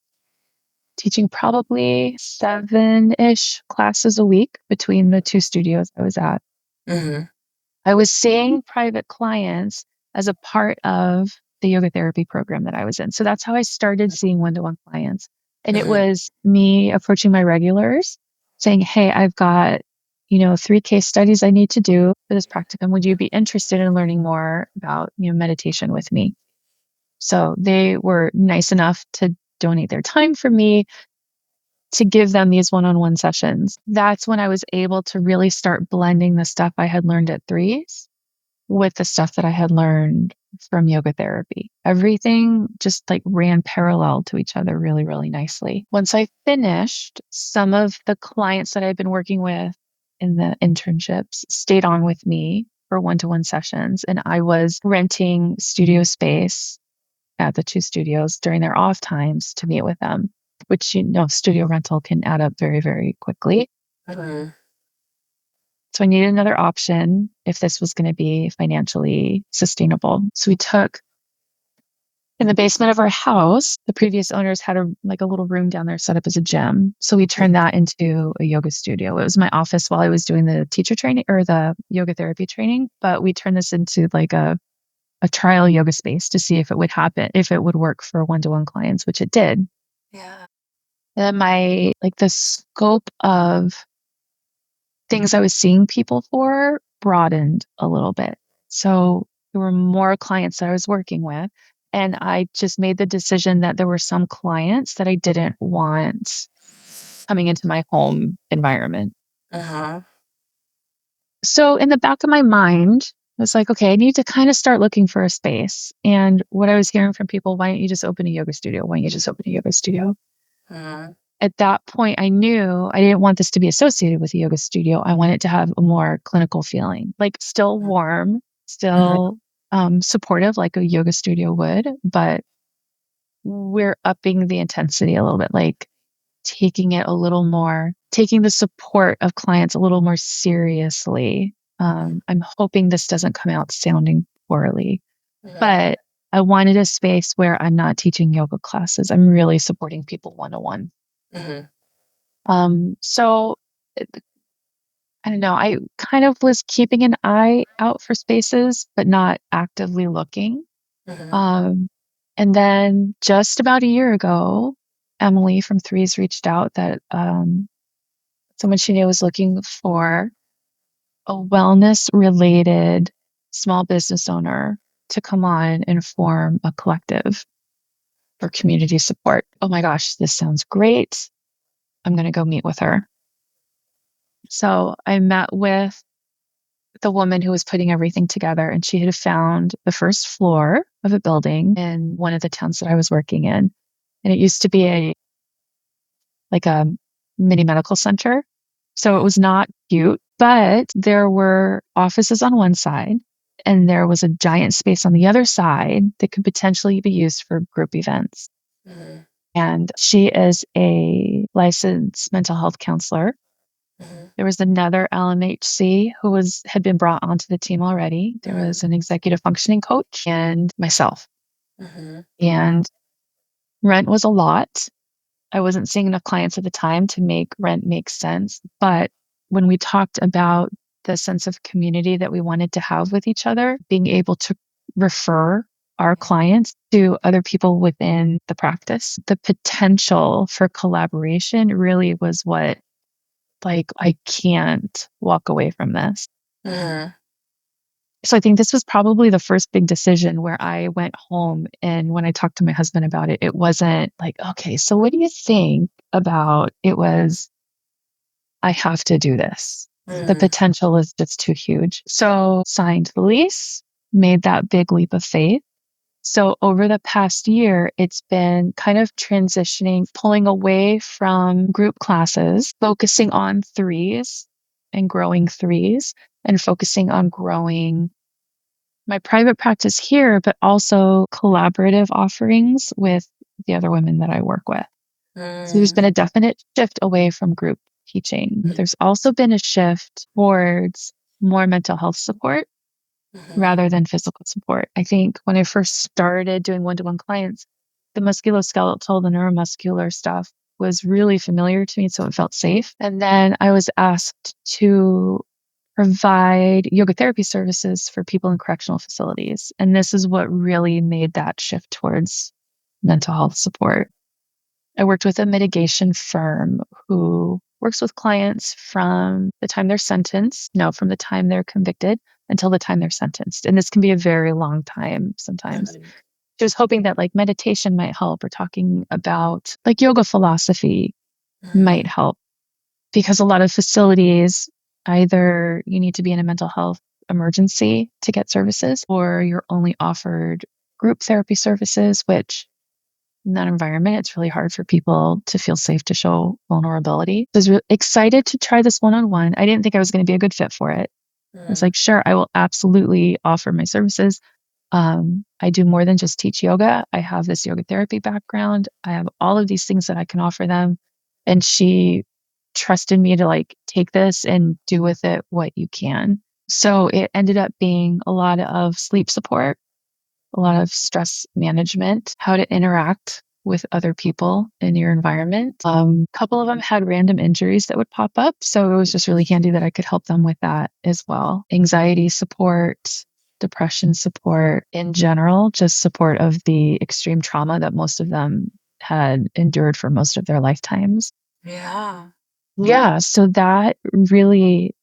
teaching probably 7-ish classes a week between the 2 studios I was at. I was seeing private clients as a part of the yoga therapy program that I was in. So that's how I started seeing one-to-one clients. And it was me approaching my regulars saying, hey, I've got, 3 case studies I need to do for this practicum. Would you be interested in learning more about, meditation with me? So they were nice enough to donate their time for me to give them these one-on-one sessions. That's when I was able to really start blending the stuff I had learned at threes with the stuff that I had learned from yoga therapy. Everything just like ran parallel to each other really, really nicely. Once I finished, some of the clients that I'd been working with in the internships stayed on with me for one-to-one sessions, and I was renting studio space at the 2 studios during their off times to meet with them, which, studio rental can add up very, very quickly. So I needed another option if this was going to be financially sustainable. So we took In the basement of our house, the previous owners had a little room down there set up as a gym. So we turned that into a yoga studio. It was my office while I was doing the teacher training or the yoga therapy training, but we turned this into like a trial yoga space to see if it would happen, if it would work for one-to-one clients, which it did. Yeah. And the scope of things I was seeing people for broadened a little bit. So there were more clients that I was working with. And I just made the decision that there were some clients that I didn't want coming into my home environment. Uh-huh. So in the back of my mind, I was like, okay, I need to kind of start looking for a space. And what I was hearing from people, why don't you just open a yoga studio? Why don't you just open a yoga studio? Uh-huh. At that point, I knew I didn't want this to be associated with a yoga studio. I want it to have a more clinical feeling, like still warm, still supportive, like a yoga studio would, but we're upping the intensity a little bit, like taking it a little more, taking the support of clients a little more seriously. I'm hoping this doesn't come out sounding poorly, but I wanted a space where I'm not teaching yoga classes. I'm really supporting people one-on-one. So I don't know. I kind of was keeping an eye out for spaces, but not actively looking. Um, and then just about a year ago, Emily from Threes reached out that someone she knew was looking for a wellness related small business owner to come on and form a collective for community support. Oh my gosh, this sounds great. I'm going to go meet with her. So I met with the woman who was putting everything together, and she had found the first floor of a building in one of the towns that I was working in. And it used to be a mini medical center. So it was not cute, but there were offices on one side and there was a giant space on the other side that could potentially be used for group events. And she is a licensed mental health counselor. There was another LMHC who had been brought onto the team already. There was an executive functioning coach and myself. And rent was a lot. I wasn't seeing enough clients at the time to make rent make sense. But when we talked about the sense of community that we wanted to have with each other, being able to refer our clients to other people within the practice, the potential for collaboration really was what, I can't walk away from this. So I think this was probably the first big decision where I went home, and when I talked to my husband about it, it wasn't like, okay, so what do you think about it? Was, I have to do this. The potential is just too huge. So signed the lease, made that big leap of faith. So over the past year, it's been kind of transitioning, pulling away from group classes, focusing on threes and growing threes, and focusing on growing my private practice here, but also collaborative offerings with the other women that I work with. So there's been a definite shift away from group teaching. There's also been a shift towards more mental health support rather than physical support. I think when I first started doing one-to-one clients, the musculoskeletal, the neuromuscular stuff was really familiar to me, so it felt safe. And then I was asked to provide yoga therapy services for people in correctional facilities. And this is what really made that shift towards mental health support. I worked with a mitigation firm who works with clients from the time from the time they're convicted until the time they're sentenced. And this can be a very long time sometimes. She was hoping that meditation might help, or talking about yoga philosophy might help, because a lot of facilities, either you need to be in a mental health emergency to get services, or you're only offered group therapy services, which in that environment, it's really hard for people to feel safe to show vulnerability. I was excited to try this one-on-one. I didn't think I was going to be a good fit for it. I was like, sure, I will absolutely offer my services. I do more than just teach yoga. I have this yoga therapy background. I have all of these things that I can offer them. And she trusted me to take this and do with it what you can. So it ended up being a lot of sleep support, a lot of stress management, how to interact with other people in your environment. A couple of them had random injuries that would pop up. So it was just really handy that I could help them with that as well. Anxiety support, depression support in general, just support of the extreme trauma that most of them had endured for most of their lifetimes. Yeah. Yeah, so that really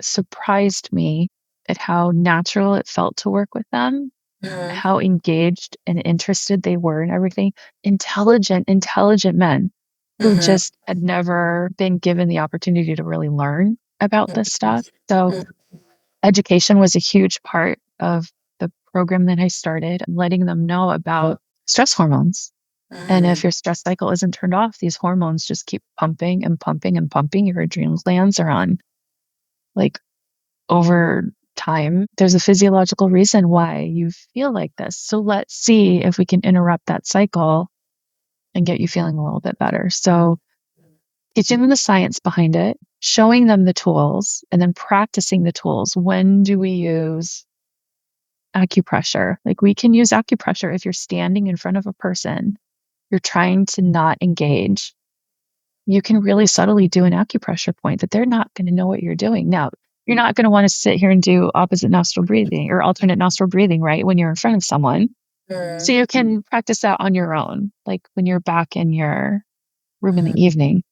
surprised me at how natural it felt to work with them, Mhm. how engaged and interested they were in everything. Intelligent men who Mhm. just had never been given the opportunity to really learn about this stuff. So education was a huge part of the program that I started, letting them know about stress hormones. And if Mhm. your stress cycle isn't turned off, these hormones just keep pumping and pumping and pumping. Your adrenal glands are on like over time. There's a physiological reason why you feel like this. So let's see if we can interrupt that cycle and get you feeling a little bit better. So teaching them the science behind it, showing them the tools, and then practicing the tools. When do we use acupressure? Like we can use acupressure if you're standing in front of a person, you're trying to not engage. You can really subtly do an acupressure point that they're not going to know what you're doing. Now, you're not going to want to sit here and do opposite nostril breathing or alternate nostril breathing, right? When you're in front of someone. So Mhm. you can practice that on your own, like when you're back in your room in the evening,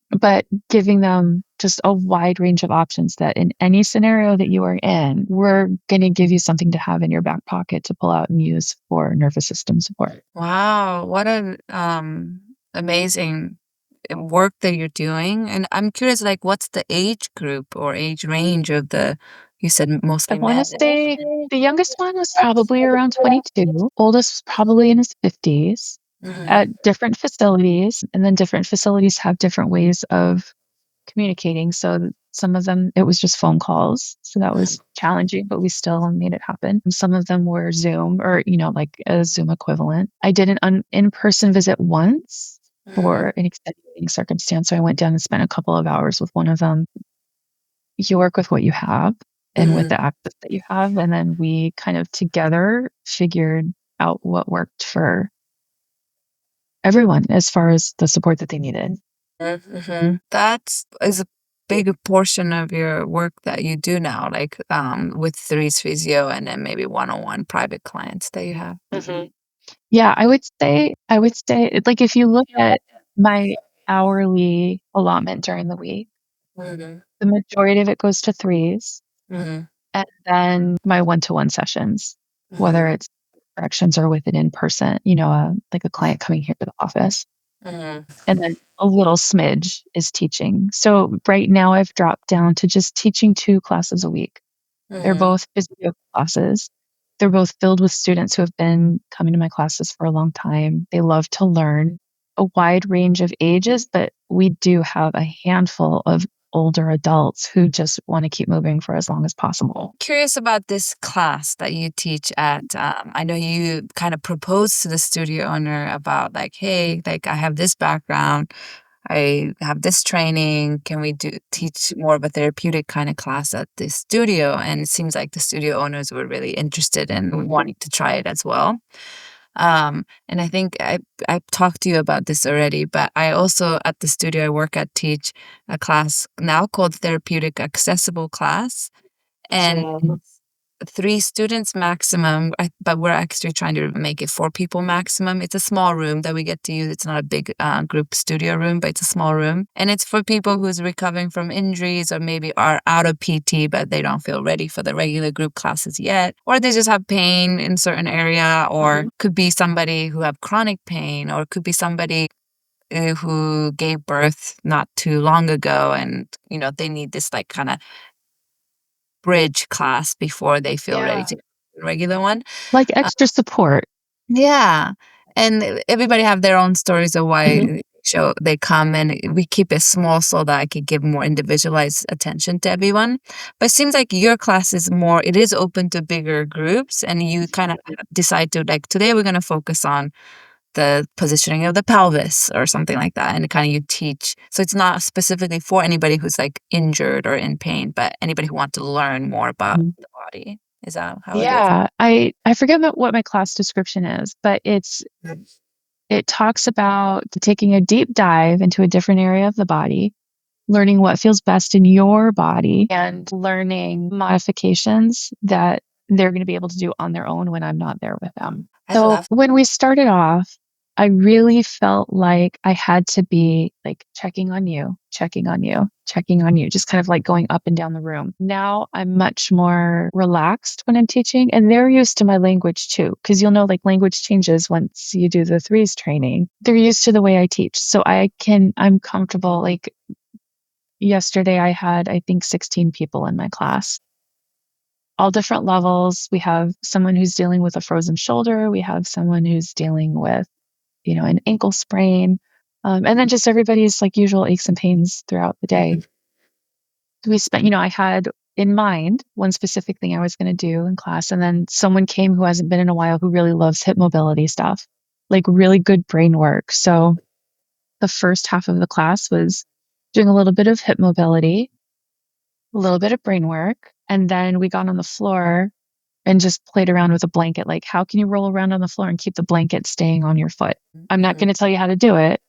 but giving them just a wide range of options that in any scenario that you are in, we're going to give you something to have in your back pocket to pull out and use for nervous system support. Wow, what an amazing work that you're doing. And I'm curious, like, what's the age group or age range of the, you said I mostly want to men? say the youngest one was probably around 22, oldest was probably in his 50s Mhm. at different facilities. And then different facilities have different ways of communicating. So some of them, it was just phone calls. So that was challenging, but we still made it happen. Some of them were Zoom or, like a Zoom equivalent. I did an in-person visit once Mhm. for an extenuating circumstance. So I went down and spent a couple of hours with one of them. You work with what you have and with Mhm. the access that you have. And then we kind of together figured out what worked for everyone as far as the support that they needed. Mhm. That is a big portion of your work that you do now, like with Three's Physio and then maybe one-on-one private clients that you have. Mhm. Yeah, I would say like if you look at my hourly allotment during the week, Mhm. the majority of it goes to threes Mhm. and then my one-to-one sessions, whether Mhm. it's corrections or with an in-person, like a client coming here to the office. Mhm. And then a little smidge is teaching. So right now I've dropped down to just teaching 2 classes a week. They're Mhm. both physio classes. They're both filled with students who have been coming to my classes for a long time. They love to learn a wide range of ages, but we do have a handful of older adults who just want to keep moving for as long as possible. Curious about this class that you teach at. I know you kind of proposed to the studio owner about like, hey, like I have this background, I have this training. Can we do teach more of a therapeutic kind of class at the studio? And it seems like the studio owners were really interested in wanting to try it as well. And I think I talked to you about this already, but I also at the studio I work at teach a class now called Therapeutic Accessible class. And it's 3 students maximum, but we're actually trying to make it 4 people maximum. It's a small room that we get to use. It's not a big group studio room, but it's a small room. And it's for people who's recovering from injuries or maybe are out of PT, but they don't feel ready for the regular group classes yet. Or they just have pain in certain area, or could be somebody who have chronic pain, or could be somebody who gave birth not too long ago and they need this like kind of bridge class before they feel ready Yeah. to go to the regular one. Like Uh, extra support. yeah, and everybody have their own stories of Mhm. why they come, and we keep it small so that I could give more individualized attention to everyone. But it seems like your class is more, it is open to bigger groups, and you kind of decide to like, today we're going to focus on the positioning of the pelvis or something like that, and kind of you teach. So it's not specifically for anybody who's like injured or in pain, but anybody who wants to learn more about Mhm. the body. Is that how it is? Yeah, I forget what my class description is, but it talks about taking a deep dive into a different area of the body, learning what feels best in your body, and learning modifications that they're going to be able to do on their own when I'm not there with them. I So love. when we started off, I really felt like I had to be like checking on you, checking on you, checking on you, just kind of like going up and down the room. Now I'm much more relaxed when I'm teaching, and they're used to my language too, because you'll know like language changes once you do the threes training. They're used to the way I teach. So I'm comfortable. Like yesterday, I had, I think, 16 people in my class, all different levels. We have someone who's dealing with a frozen shoulder. We have someone who's dealing with, an ankle sprain. And then just everybody's like usual aches and pains throughout the day. We spent, I had in mind one specific thing I was going to do in class. And then someone came who hasn't been in a while who really loves hip mobility stuff, like really good brain work. So the first half of the class was doing a little bit of hip mobility, a little bit of brain work. And then we got on the floor and just played around with a blanket. Like, how can you roll around on the floor and keep the blanket staying on your foot? I'm not going to tell you how to do it.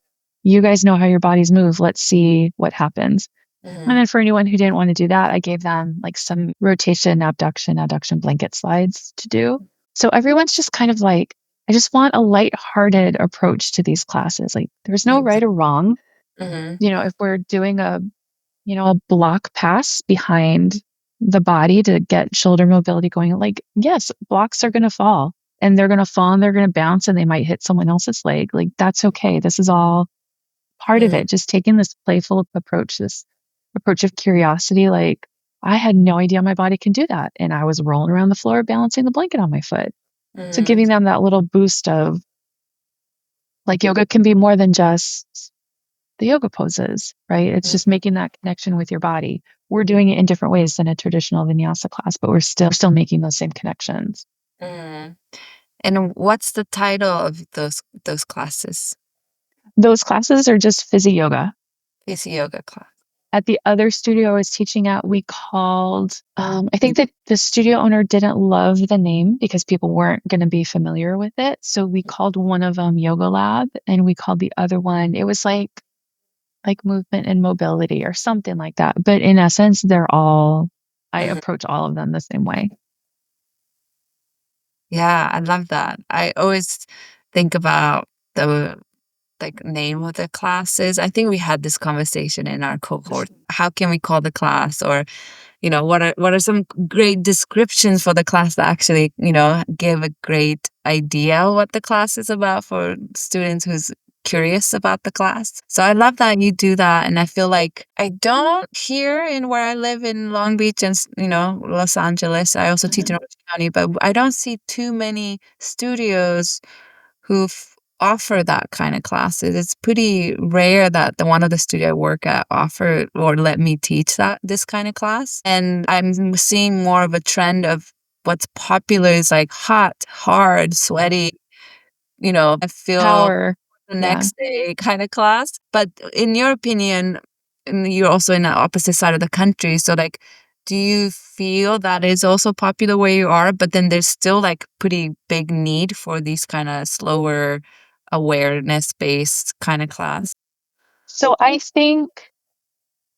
You guys know how your bodies move. Let's see what happens. And then for anyone who didn't want to do that, I gave them like some rotation, abduction, adduction blanket slides to do. So everyone's just kind of like, I just want a lighthearted approach to these classes. Like, there's no right or wrong. If we're doing a block pass behind the body to get shoulder mobility going, like, yes, blocks are going to fall and they're going to fall and they're going to bounce and they might hit someone else's leg. Like, that's okay. This is all part of it. Just taking this playful approach, this approach of curiosity. Like, I had no idea my body can do that. And I was rolling around the floor, balancing the blanket on my foot. So giving them that little boost of like yoga can be more than just the yoga poses, right? It's just making that connection with your body. We're doing it in different ways than a traditional vinyasa class, but we're still making those same connections. And what's the title of those classes? Those classes are just Physiyoga. Physiyoga class. At the other studio I was teaching at, we called, I think that the studio owner didn't love the name because people weren't going to be familiar with it. So we called one of them Yoga Lab and we called the other one, it was like movement and mobility or something like that. But in essence, I approach all of them the same way. Yeah, I love that. I always think about the name of the classes. I think we had this conversation in our cohort. How can we call the class, or what are some great descriptions for the class that actually give a great idea what the class is about for students who's curious about the class. So I love that you do that, and I feel like I don't here in where I live in Long Beach and Los Angeles. I also teach in Orange County, but I don't see too many studios who offer that kind of classes. It's pretty rare that the one of the studio I work at offer or let me teach this kind of class. And I'm seeing more of a trend of what's popular is like hot, hard, sweaty, I feel Power. the next day kind of class. But in your opinion, and you're also in the opposite side of the country, so like, do you feel that is also popular where you are, but then there's still like pretty big need for these kind of slower awareness based kind of class? So I think,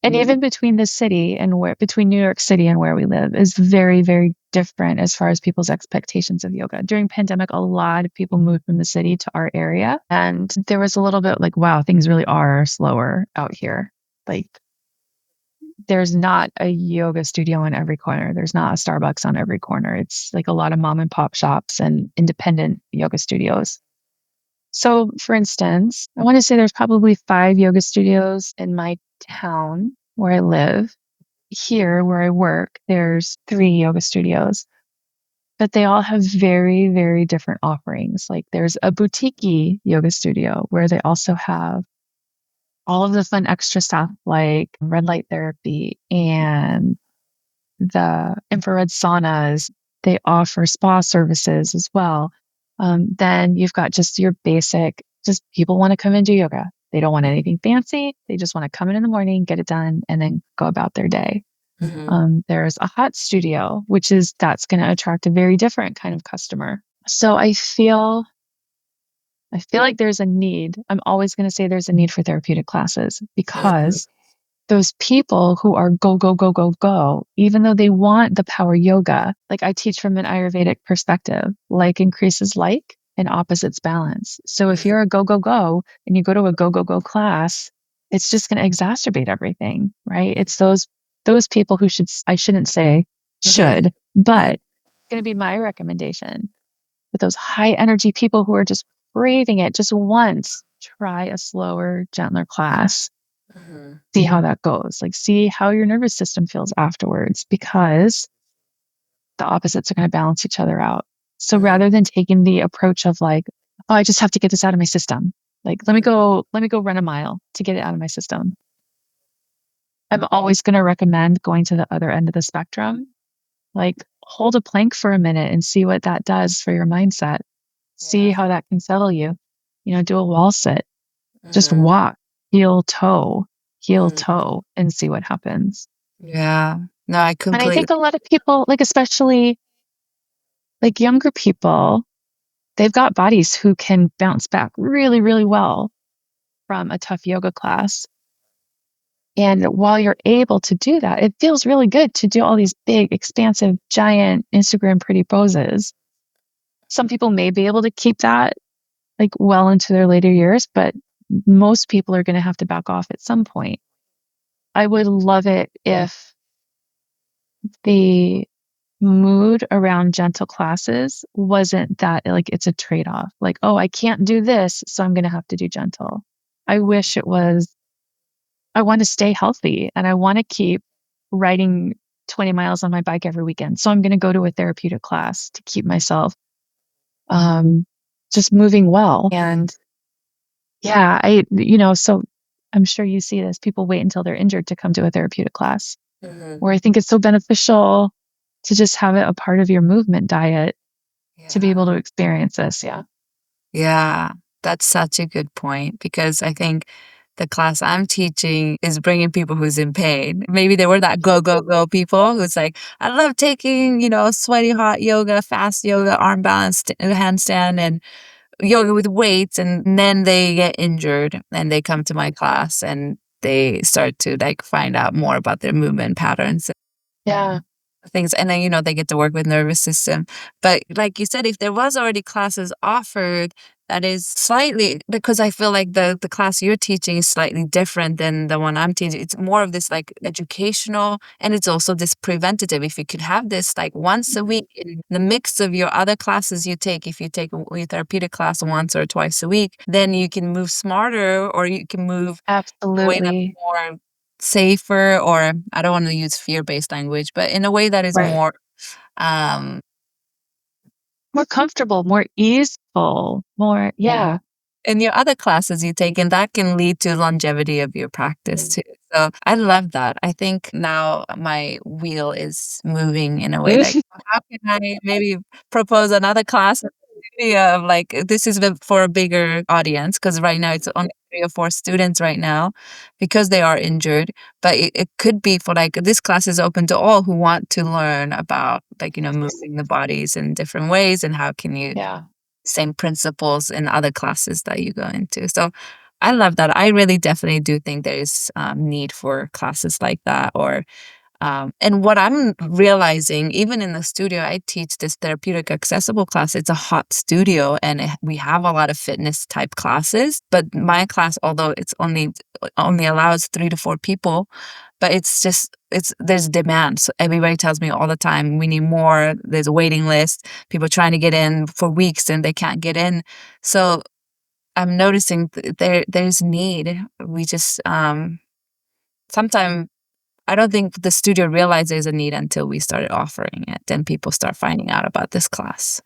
and even between the city and between New York City and where we live is very, very different as far as people's expectations of yoga. During pandemic, a lot of people moved from the city to our area, and there was a little bit like, wow, things really are slower out here. Like, there's not a yoga studio on every corner. There's not a Starbucks on every corner. It's like a lot of mom and pop shops and independent yoga studios. So, for instance, I want to say there's probably 5 yoga studios in my town where I live. Here, where I work, there's 3 yoga studios, but they all have very, very different offerings. Like, there's a boutique yoga studio where they also have all of the fun extra stuff like red light therapy and the infrared saunas. They offer spa services as well. Then you've got just your basic, just people want to come and do yoga. They don't want anything fancy. They just want to come in the morning, get it done, and then go about their day. There's a hot studio, that's going to attract a very different kind of customer. So I feel like there's a need. I'm always going to say there's a need for therapeutic classes because those people who are go, go, go, go, go, even though they want the power yoga, like I teach from an Ayurvedic perspective, like increases like and opposites balance. So if you're a go, go, go and you go to a go, go, go class, it's just going to exacerbate everything, right? It's those people who I shouldn't say should, but it's going to be my recommendation with those high energy people who are just craving it just once, try a slower, gentler class. See how that goes. Like, see how your nervous system feels afterwards because the opposites are going to balance each other out. So rather than taking the approach of like, oh, I just have to get this out of my system. Like, let me go run a mile to get it out of my system. I'm always going to recommend going to the other end of the spectrum. Like, hold a plank for a minute and see what that does for your mindset. See how that can settle you. Do a wall sit. Just walk, heel toe, and see what happens. Yeah. No, I And I completely. think a lot of people, like especially like younger people, they've got bodies who can bounce back really, really well from a tough yoga class. And while you're able to do that, it feels really good to do all these big, expansive, giant Instagram pretty poses. Some people may be able to keep that like well into their later years, but most people are going to have to back off at some point. I would love it if the mood around gentle classes wasn't that like it's a trade-off. Like, oh, I can't do this, so I'm going to have to do gentle. I wish it was, I want to stay healthy and I want to keep riding 20 miles on my bike every weekend. So I'm going to go to a therapeutic class to keep myself just moving well. And yeah, so I'm sure you see this. People wait until they're injured to come to a therapeutic class, where I think it's so beneficial to just have it a part of your movement diet to be able to experience this. Yeah. Yeah, that's such a good point because I think the class I'm teaching is bringing people who's in pain. Maybe they were that go, go, go people who's like, I love taking, sweaty hot yoga, fast yoga, arm balance, handstand, and yoga with weights. And then they get injured and they come to my class and they start to like find out more about their movement patterns Yeah. things, and then they get to work with nervous system. But like you said, if there was already classes offered that is slightly, because I feel like the class you're teaching is slightly different than the one I'm teaching. It's more of this like educational, and it's also this preventative. If you could have this like once a week in the mix of your other classes you take, if you take your therapeutic class once or twice a week, then you can move smarter, or you can move in a way that's Absolutely. more safer, or I don't want to use fear-based language, but in a way that is Right. more um More comfortable, more easeful, more, yeah. in your other classes you take, and that can lead to longevity of your practice too. So I love that. I think now my wheel is moving in a way like, how can I maybe propose another class of like this is for a bigger audience, because right now it's only 3 or 4 students right now because they are injured, but it could be for like this class is open to all who want to learn about like moving the bodies in different ways, and how can you Yeah. same principles in other classes that you go into. So I love that. I really definitely do think there is need for classes like that. Or and what I'm realizing, even in the studio, I teach this therapeutic accessible class. It's a hot studio, and we have a lot of fitness type classes. But my class, although it's only allows 3 to 4 people, but there's demand. So everybody tells me all the time, we need more. There's a waiting list. People trying to get in for weeks and they can't get in. So I'm noticing there's need. We just sometimes I don't think the studio realized there's a need until we started offering it. Then people start finding out about this class.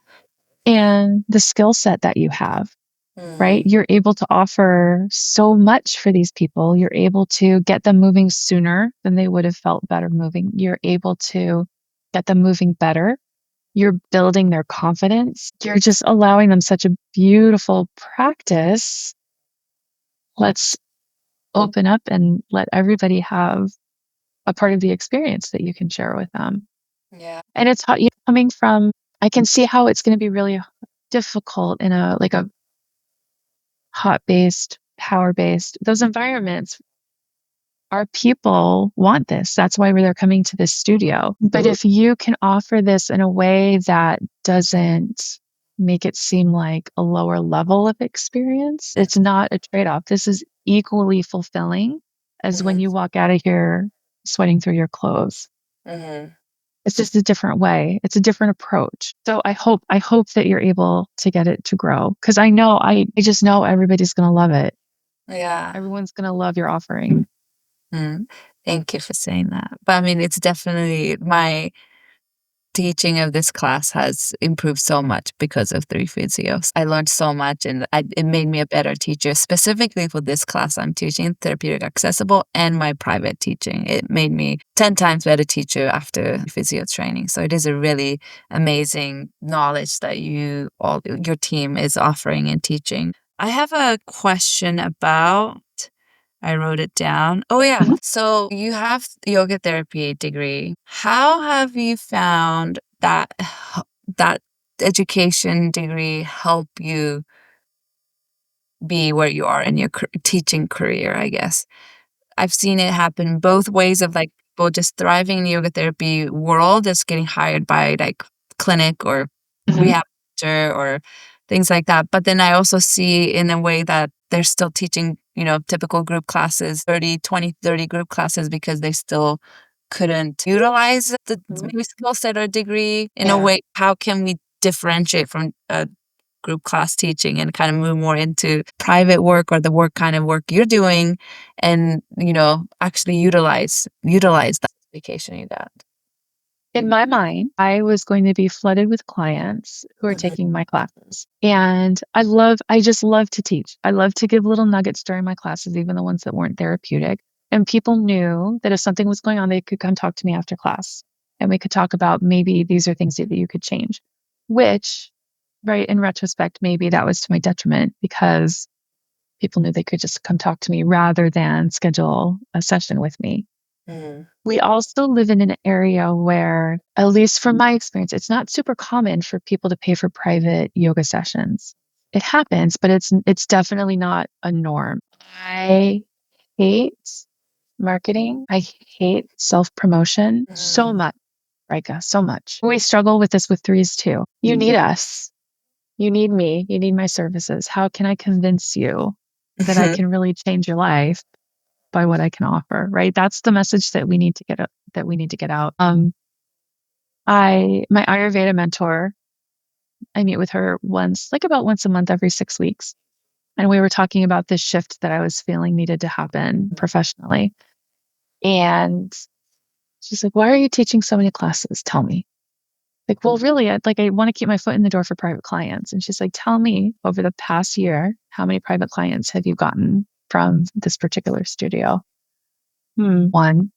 And the skill set that you have, right? You're able to offer so much for these people. You're able to get them moving sooner than they would have felt better moving. You're able to get them moving better. You're building their confidence. You're just allowing them such a beautiful practice. Let's open up and let everybody have a part of the experience that you can share with them. Yeah. And it's coming from, I can see how it's going to be really difficult in a hot-based, power-based, those environments. Our people want this. That's why they're coming to this studio. But if you can offer this in a way that doesn't make it seem like a lower level of experience, it's not a trade-off. This is equally fulfilling as when you walk out of here sweating through your clothes. It's just a different way. It's a different approach. So I hope that you're able to get it to grow, because I just know everybody's going to love it. Yeah. Everyone's going to love your offering. Thank you for saying that. But I mean, it's definitely my teaching of this class has improved so much because of 3 Physios. I learned so much, and it made me a better teacher, specifically for this class I'm teaching, Therapeutic Accessible, and my private teaching. It made me 10 times better teacher after physio training. So it is a really amazing knowledge that your team is offering and teaching. I have a question about, I wrote it down. Oh yeah. So you have yoga therapy degree. How have you found that that education degree help you be where you are in your teaching career, I guess? I've seen it happen both ways, of like people just thriving in the yoga therapy world, just getting hired by like clinic or rehab center or things like that. But then I also see in a way that they're still teaching, typical group classes, 30, 20, 30 group classes, because they still couldn't utilize the maybe skill set or degree in a way. How can we differentiate from group class teaching and kind of move more into private work, or the work kind of work you're doing, and actually utilize that education you got? In my mind, I was going to be flooded with clients who are taking my classes. And I just love to teach. I love to give little nuggets during my classes, even the ones that weren't therapeutic. And people knew that if something was going on, they could come talk to me after class. And we could talk about, maybe these are things that you could change, which, right, in retrospect, maybe that was to my detriment, because people knew they could just come talk to me rather than schedule a session with me. We also live in an area where, at least from my experience, it's not super common for people to pay for private yoga sessions. It happens, but it's definitely not a norm. I hate marketing. I hate self-promotion so much, Rika, so much. We struggle with this with threes too. You need us. You need me. You need my services. How can I convince you that I can really change your life by what I can offer, right? That's the message that we need to get out. My Ayurveda mentor, I meet with her about once a month, every 6 weeks. And we were talking about this shift that I was feeling needed to happen professionally. And she's like, "Why are you teaching so many classes? Tell me." Like, "Well, really, I want to keep my foot in the door for private clients." And she's like, "Tell me, over the past year, how many private clients have you gotten from this particular studio?" One.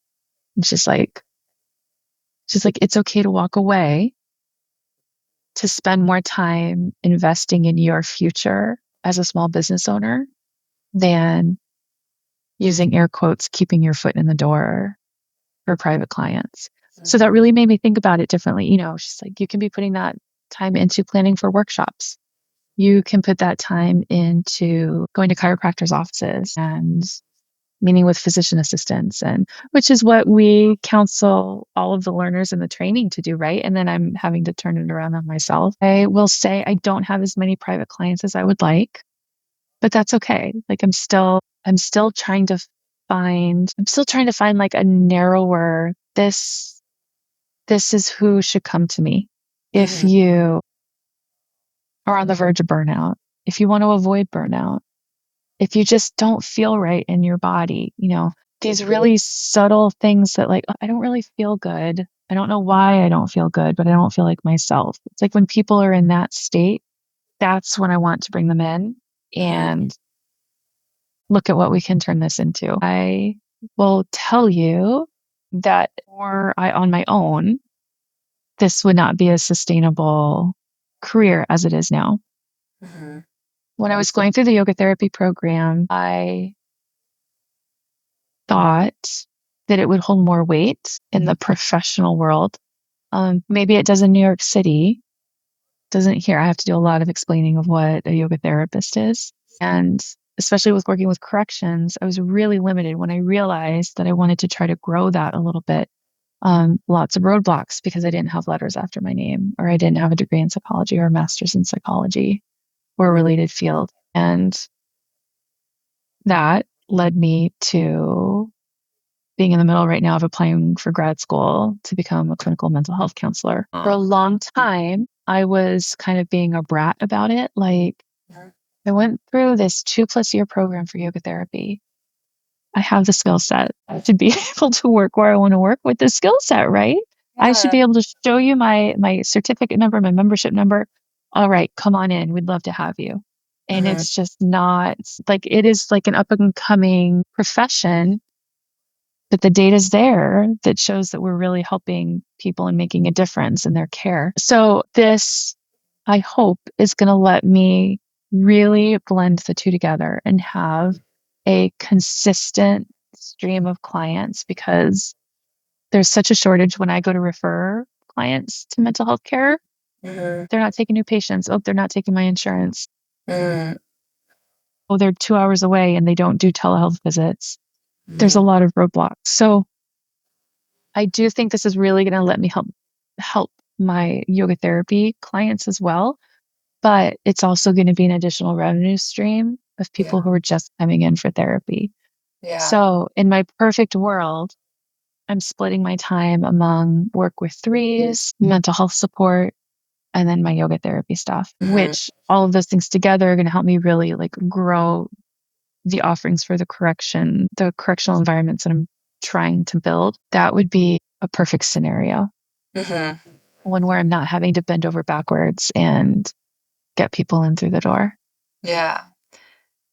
And she's like, "It's okay to walk away, to spend more time investing in your future as a small business owner, than using air quotes, keeping your foot in the door for private clients." So that really made me think about it differently. She's like, "You can be putting that time into planning for workshops. You can put that time into going to chiropractors' offices and meeting with physician assistants," and which is what we counsel all of the learners in the training to do, right? And then I'm having to turn it around on myself. I will say I don't have as many private clients as I would like, but that's okay. Like, I'm still trying to find like a narrower, this is who should come to me. If you are on the verge of burnout, if you want to avoid burnout, if you just don't feel right in your body, these really subtle things that, like, I don't really feel good. I don't know why I don't feel good, but I don't feel like myself. It's like when people are in that state, that's when I want to bring them in and look at what we can turn this into. I will tell you that were I on my own, this would not be a sustainable career as it is now. When I was going through the yoga therapy program, I thought that it would hold more weight in the professional world. Maybe it does in New York City, doesn't here. I have to do a lot of explaining of what a yoga therapist is. And especially with working with corrections, I was really limited when I realized that I wanted to try to grow that a little bit. Lots of roadblocks because I didn't have letters after my name, or I didn't have a degree in psychology or a master's in psychology or a related field. And that led me to being in the middle right now of applying for grad school to become a clinical mental health counselor. For a long time, I was kind of being a brat about it. Like, I went through this 2+ year program for yoga therapy. I have the skill set to be able to work where I want to work with the skill set, right? I should be able to show you my certificate number, my membership number. All right, come on in. We'd love to have you. And it's just not like it is like an up and coming profession, but the data's there that shows that we're really helping people and making a difference in their care. So this, I hope, is going to let me really blend the two together and have a consistent stream of clients, because there's such a shortage when I go to refer clients to mental health care. They're not taking new patients. Oh, they're not taking my insurance. Oh, they're 2 hours away and they don't do telehealth visits. There's a lot of roadblocks. So I do think this is really going to let me help my yoga therapy clients as well. But it's also going to be an additional revenue stream of people who are just coming in for therapy. So in my perfect world, I'm splitting my time among work with threes, mental health support, and then my yoga therapy stuff, which all of those things together are going to help me really like grow the offerings for the correctional environments that I'm trying to build. That would be a perfect scenario. One where I'm not having to bend over backwards and get people in through the door. Yeah.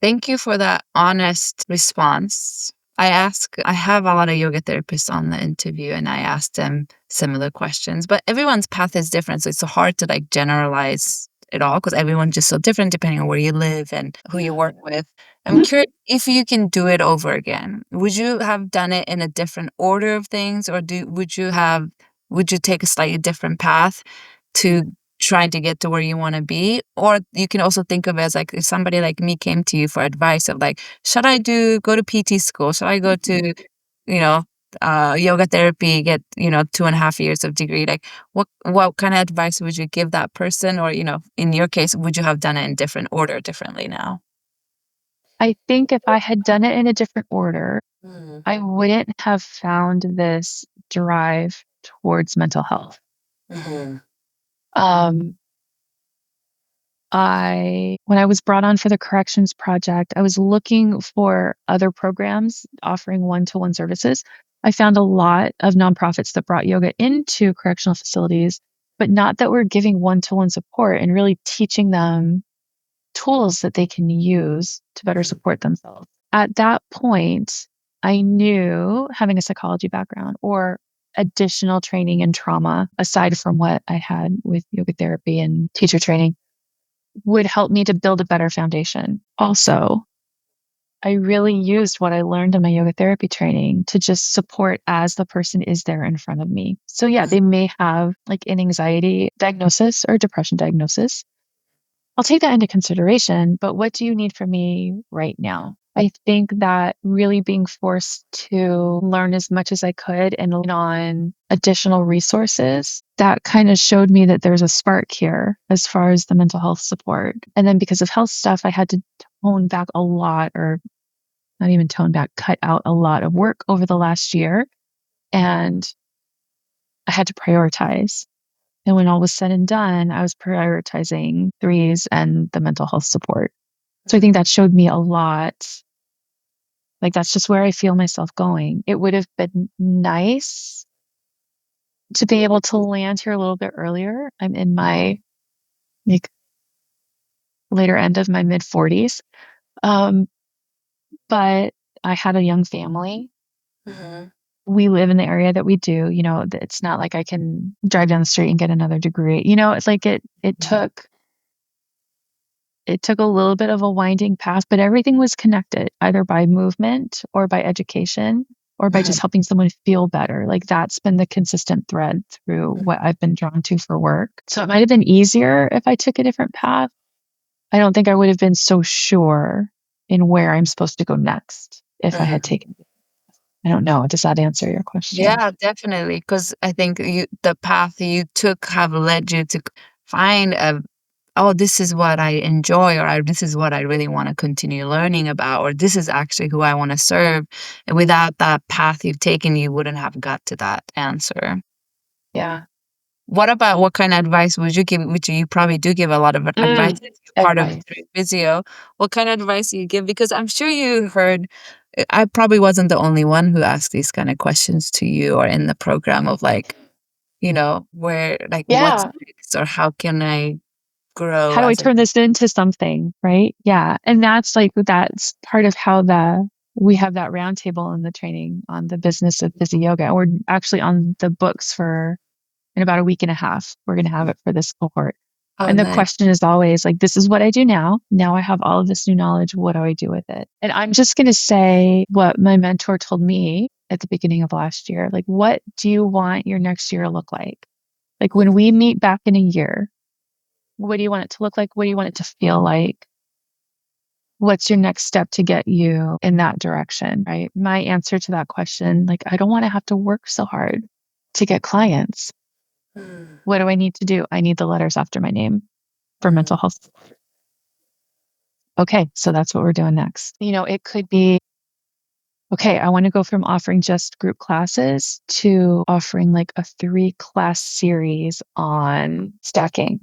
Thank you for that honest response. I have a lot of yoga therapists on the interview, and I asked them similar questions, but everyone's path is different. So it's so hard to like generalize it all because everyone's just so different depending on where you live and who you work with. I'm curious if you can do it over again. Would you have done it in a different order of things, or would you take a slightly different path to trying to get to where you want to be? Or you can also think of it as like if somebody like me came to you for advice of like, should I go to PT school? Should I go to, you know, yoga therapy, get, 2.5 years of degree? Like what kind of advice would you give that person? Or, in your case, would you have done it in different order differently now? I think if I had done it in a different order, I wouldn't have found this drive towards mental health. Um, when I was brought on for the corrections project, I was looking for other programs offering one-to-one services. I found a lot of nonprofits that brought yoga into correctional facilities, but not that we're giving one-to-one support and really teaching them tools that they can use to better support themselves. At that point, I knew having a psychology background or additional training in trauma, aside from what I had with yoga therapy and teacher training, would help me to build a better foundation. Also, I really used what I learned in my yoga therapy training to just support as the person is there in front of me. So yeah, they may have like an anxiety diagnosis or depression diagnosis. I'll take that into consideration, but what do you need from me right now? I think that really being forced to learn as much as I could and lean on additional resources, that kind of showed me that there's a spark here as far as the mental health support. And then because of health stuff, I had to tone back a lot, or not even tone back, cut out a lot of work over the last year. And I had to prioritize. And when all was said and done, I was prioritizing threes and the mental health support. So I think that showed me a lot. Like, that's just where I feel myself going. It would have been nice to be able to land here a little bit earlier. I'm in my like later end of my mid 40s. But I had a young family. We live in the area that we do, it's not like I can drive down the street and get another degree. It's like it took a little bit of a winding path, but everything was connected either by movement or by education or by just helping someone feel better. Like that's been the consistent thread through what I've been drawn to for work. So it might have been easier if I took a different path. I don't think I would have been so sure in where I'm supposed to go next if I had taken. I don't know. Does that answer your question? Yeah, definitely. Because I think the path you took have led you to find oh, this is what I enjoy, or this is what I really want to continue learning about, or this is actually who I want to serve. And without that path you've taken, you wouldn't have got to that answer. Yeah. What kind of advice would you give? Which you probably do give a lot of advice. You're part of Advice. Physio. What kind of advice do you give? Because I'm sure you heard. I probably wasn't the only one who asked these kind of questions to you or in the program of like, where like what's Yeah. next or how can I grow How do I as a turn this into something? Right. Yeah. And that's part of how we have that roundtable in the training on the business of busy yoga. We're actually on the books for in about a week and a half. We're going to have it for this cohort. oh And the nice. question is always like, this is what I do now. Now I have all of this new knowledge. What do I do with it? And I'm just going to say what my mentor told me at the beginning of last year. Like, what do you want your next year to look like? Like, when we meet back in a year, what do you want it to look like? What do you want it to feel like? What's your next step to get you in that direction? Right. My answer to that question, like, I don't want to have to work so hard to get clients. What do I need to do? I need the letters after my name for mental health. Okay, so that's what we're doing next. It could be, okay, I want to go from offering just group classes to offering like a 3-class series on stacking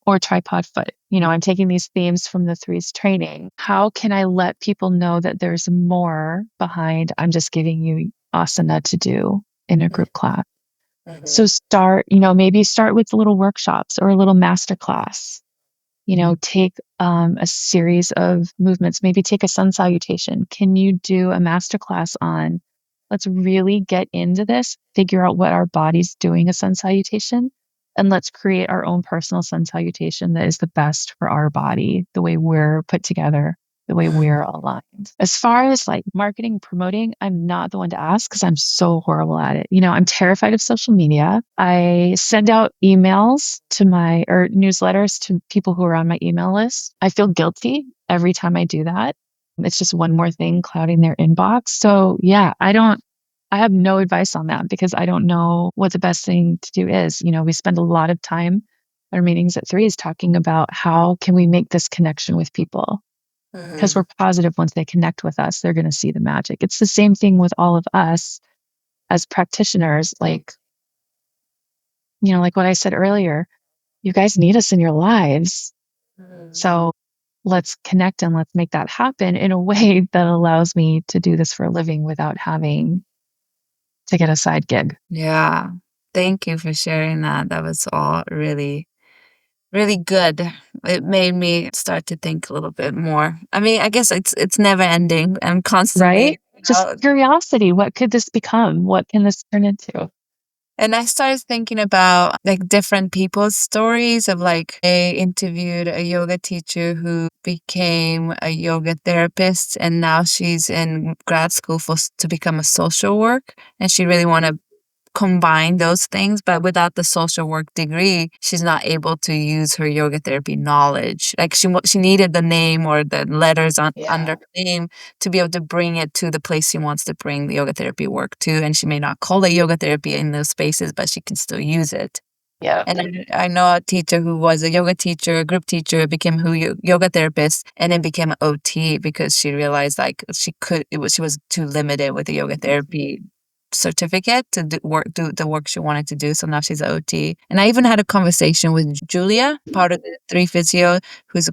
or tripod foot. I'm taking these themes from the threes training. How can I let people know that there's more behind I'm just giving you asana to do in a group class? So maybe start with little workshops or a little master class. Take a series of movements, maybe take a sun salutation. Can you do a master class on, let's really get into this, figure out what our body's doing a sun salutation, and let's create our own personal sun salutation that is the best for our body, the way we're put together, the way we're aligned. As far as like marketing, promoting, I'm not the one to ask because I'm so horrible at it. I'm terrified of social media. I send out emails or newsletters to people who are on my email list. I feel guilty every time I do that. It's just one more thing clouding their inbox. So yeah, I have no advice on that because I don't know what the best thing to do is. We spend a lot of time at our meetings at Threes talking about how can we make this connection with people, because we're positive once they connect with us, they're going to see the magic. It's the same thing with all of us as practitioners. Like what I said earlier, you guys need us in your lives. So let's connect and let's make that happen in a way that allows me to do this for a living without having to get a side gig. Yeah. Thank you for sharing that. That was all really, really good. It made me start to think a little bit more. I mean, I guess it's never ending. I'm constantly, Right? Just curiosity. What could this become? What can this turn into? and I started thinking about like different people's stories of like I interviewed a yoga teacher who became a yoga therapist and now she's in grad school to become a social work, and she really want to combine those things, but without the social work degree, she's not able to use her yoga therapy knowledge. Like she needed the name or the letters under her name to be able to bring it to the place she wants to bring the yoga therapy work to, and she may not call it yoga therapy in those spaces, but she can still use it. Yeah. And I know a teacher who was a yoga teacher, a group teacher, became yoga therapist, and then became an OT because she realized like she was too limited with the yoga therapy certificate to do the work she wanted to do. So now she's an OT. And I even had a conversation with Julia, part of the Three Physio, who's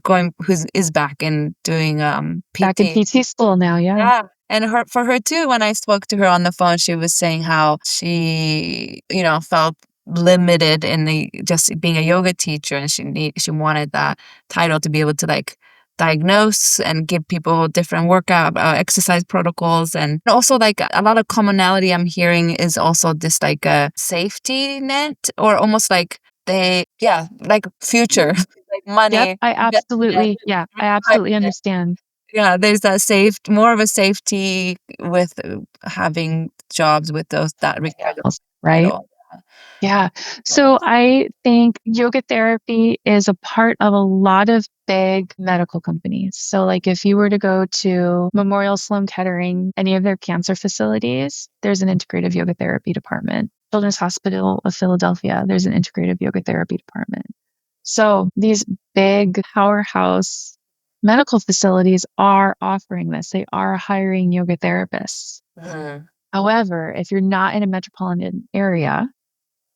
is back and doing Back in PT. PT school now. Yeah. Yeah. And for her too, when I spoke to her on the phone, she was saying how she, felt limited in just being a yoga teacher, and she wanted that title to be able to like diagnose and give people different workout exercise protocols, and also like a lot of commonality I'm hearing is also this like a safety net, or almost like like future like money. Yep. I absolutely understand. Yeah, there's that more of a safety with having jobs with those that require the right? title. Yeah. So I think yoga therapy is a part of a lot of big medical companies. So like if you were to go to Memorial Sloan Kettering, any of their cancer facilities, there's an integrative yoga therapy department. Children's Hospital of Philadelphia, there's an integrative yoga therapy department. So these big powerhouse medical facilities are offering this. They are hiring yoga therapists. However, if you're not in a metropolitan area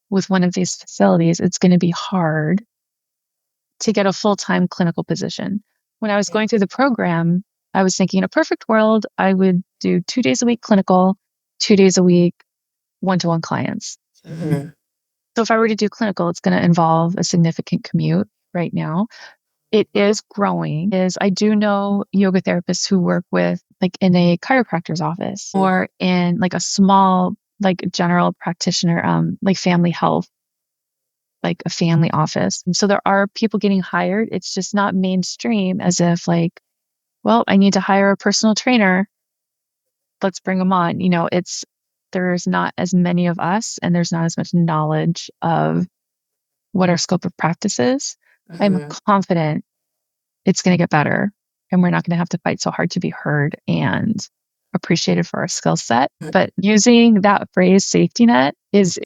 with one of these facilities, it's going to be hard to get a full-time clinical position. When I was going through the program, I was thinking in a perfect world, I would do 2 days a week clinical, 2 days a week one-to-one clients. So if I were to do clinical, it's going to involve a significant commute right now. It is growing. I do know yoga therapists who work with like in a chiropractor's office or in like a small like general practitioner, like family health, like a family office. And so there are people getting hired. It's just not mainstream as if like, well, I need to hire a personal trainer. Let's bring them on. There's not as many of us and there's not as much knowledge of what our scope of practice is. I'm confident it's going to get better and we're not going to have to fight so hard to be heard and appreciated for our skill set. But using that phrase safety net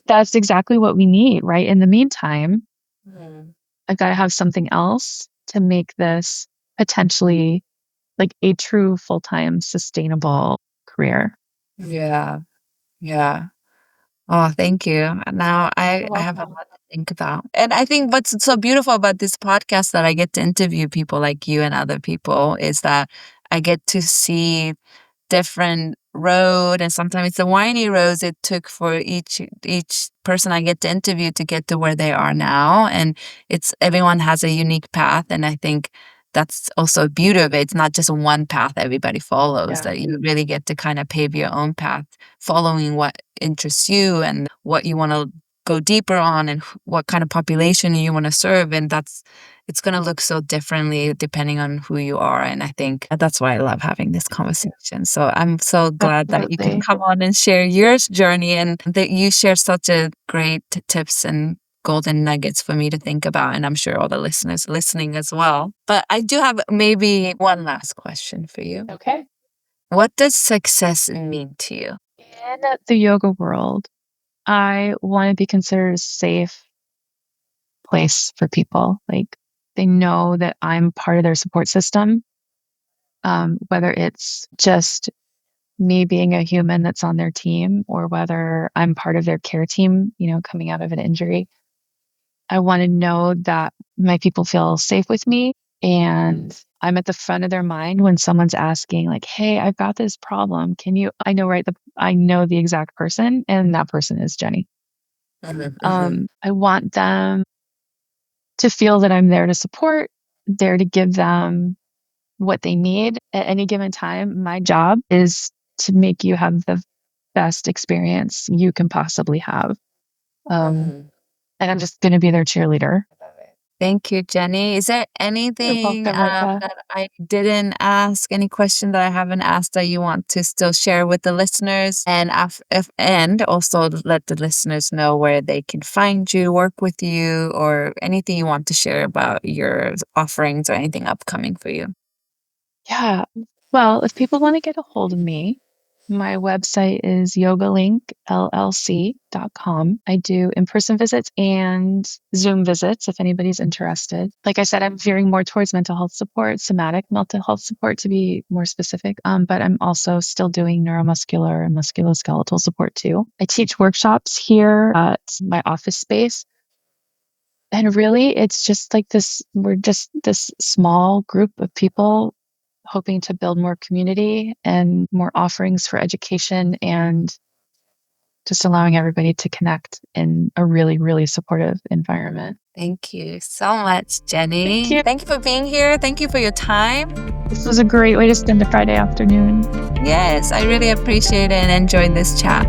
that's exactly what we need, right? In the meantime, I've got to have something else to make this potentially like a true full-time sustainable career. Yeah. Yeah. Oh, thank you. Now I have a lot to think about. And I think what's so beautiful about this podcast that I get to interview people like you and other people is that I get to see different road, and sometimes it's the windy roads it took for each person I get to interview to get to where they are now. And everyone has a unique path, and I think that's also a beauty of it. It's not just one path everybody follows, that you really get to kind of pave your own path, following what interests you and what you want to go deeper on and what kind of population you want to serve. And it's going to look so differently depending on who you are. And I think that's why I love having this conversation. So I'm so glad that you can come on and share your journey and that you share such a great tips and golden nuggets for me to think about. And I'm sure all the listeners listening as well. But I do have maybe one last question for you. Okay. What does success mean to you? In the yoga world, I want to be considered a safe place for people. Like they know that I'm part of their support system, whether it's just me being a human that's on their team or whether I'm part of their care team, coming out of an injury. I want to know that my people feel safe with me and I'm at the front of their mind when someone's asking like, hey, I've got this problem. I know the exact person and that person is Jenny. I want them to feel that I'm there to support, there to give them what they need at any given time. My job is to make you have the best experience you can possibly have. And I'm just going to be their cheerleader. Thank you, Jenny. Is there anything that I didn't ask, any question that I haven't asked that you want to still share with the listeners? And and also let the listeners know where they can find you, work with you, or anything you want to share about your offerings or anything upcoming for you. Yeah. Well, if people want to get a hold of me, my website is yogalinckllc.com. I do in-person visits and Zoom visits if anybody's interested. Like I said, I'm veering more towards mental health support, somatic mental health support to be more specific. But I'm also still doing neuromuscular and musculoskeletal support too. I teach workshops here at my office space. And really, it's just like we're just this small group of people hoping to build more community and more offerings for education and just allowing everybody to connect in a really, really supportive environment. Thank you so much, Jenny. Thank you. Thank you for being here. Thank you for your time. This was a great way to spend a Friday afternoon. Yes, I really appreciate it and enjoyed this chat.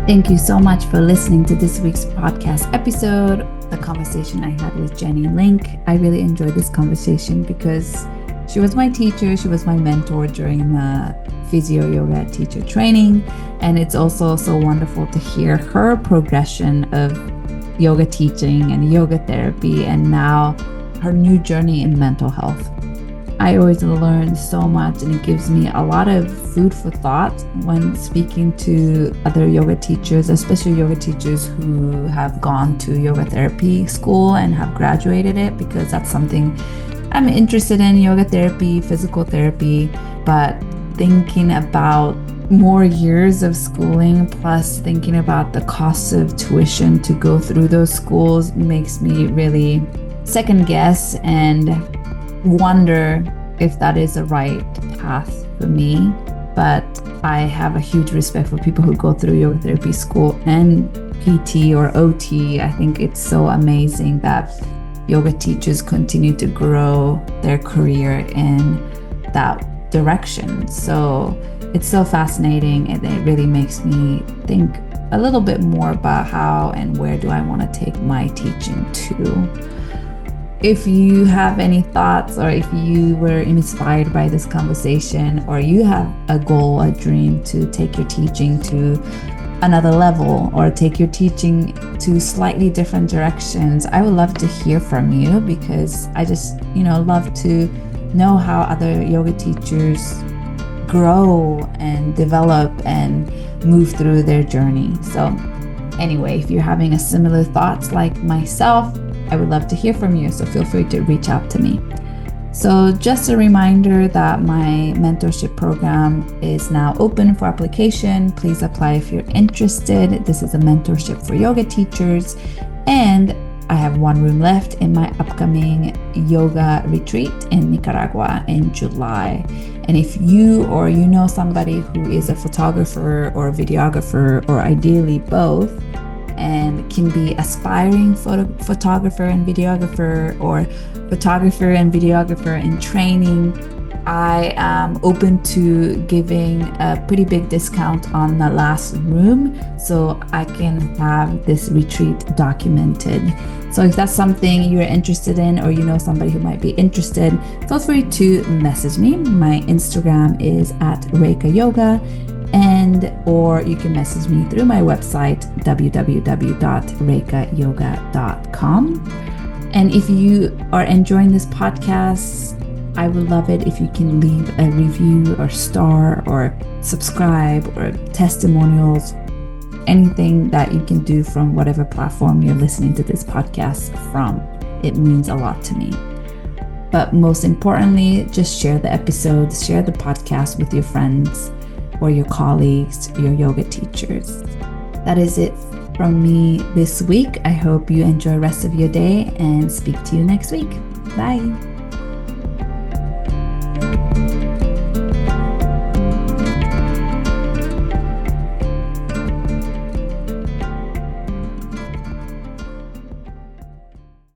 Thank you so much for listening to this week's podcast episode. the conversation I had with Jenny Link. I really enjoyed this conversation because she was my teacher, she was my mentor during the physio yoga teacher training. And it's also so wonderful to hear her progression of yoga teaching and yoga therapy, and now her new journey in mental health. I always learn so much, and it gives me a lot of food for thought when speaking to other yoga teachers, especially yoga teachers who have gone to yoga therapy school and have graduated it, because that's something I'm interested in, yoga therapy, physical therapy, but thinking about more years of schooling, plus thinking about the cost of tuition to go through those schools, makes me really second guess and wonder if that is the right path for me. But I have a huge respect for people who go through yoga therapy school and PT or OT. I think it's so amazing that yoga teachers continue to grow their career in that direction. So it's so fascinating, and it really makes me think a little bit more about how and where do I want to take my teaching to. If you have any thoughts, or if you were inspired by this conversation, or you have a goal, a dream to take your teaching to another level, or take your teaching to slightly different directions, I would love to hear from you, because I just, love to know how other yoga teachers grow and develop and move through their journey. So anyway, if you're having a similar thoughts like myself, I would love to hear from you, so feel free to reach out to me. So just a reminder that my mentorship program is now open for application. Please apply if you're interested. This is a mentorship for yoga teachers, and I have one room left in my upcoming yoga retreat in Nicaragua in July. And if you or you know somebody who is a photographer or a videographer, or ideally both, and can be aspiring photographer and videographer, or photographer and videographer in training, I am open to giving a pretty big discount on the last room, so I can have this retreat documented. So if that's something you're interested in, or you know somebody who might be interested, feel free to message me. My Instagram is @Reika Yoga, or you can message me through my website, www.reikayoga.com. And if you are enjoying this podcast, I would love it if you can leave a review or star or subscribe or testimonials, anything that you can do from whatever platform you're listening to this podcast from. It means a lot to me. But most importantly, just share the episodes, share the podcast with your friends or your colleagues, your yoga teachers. That is it from me this week. I hope you enjoy the rest of your day, and speak to you next week. Bye.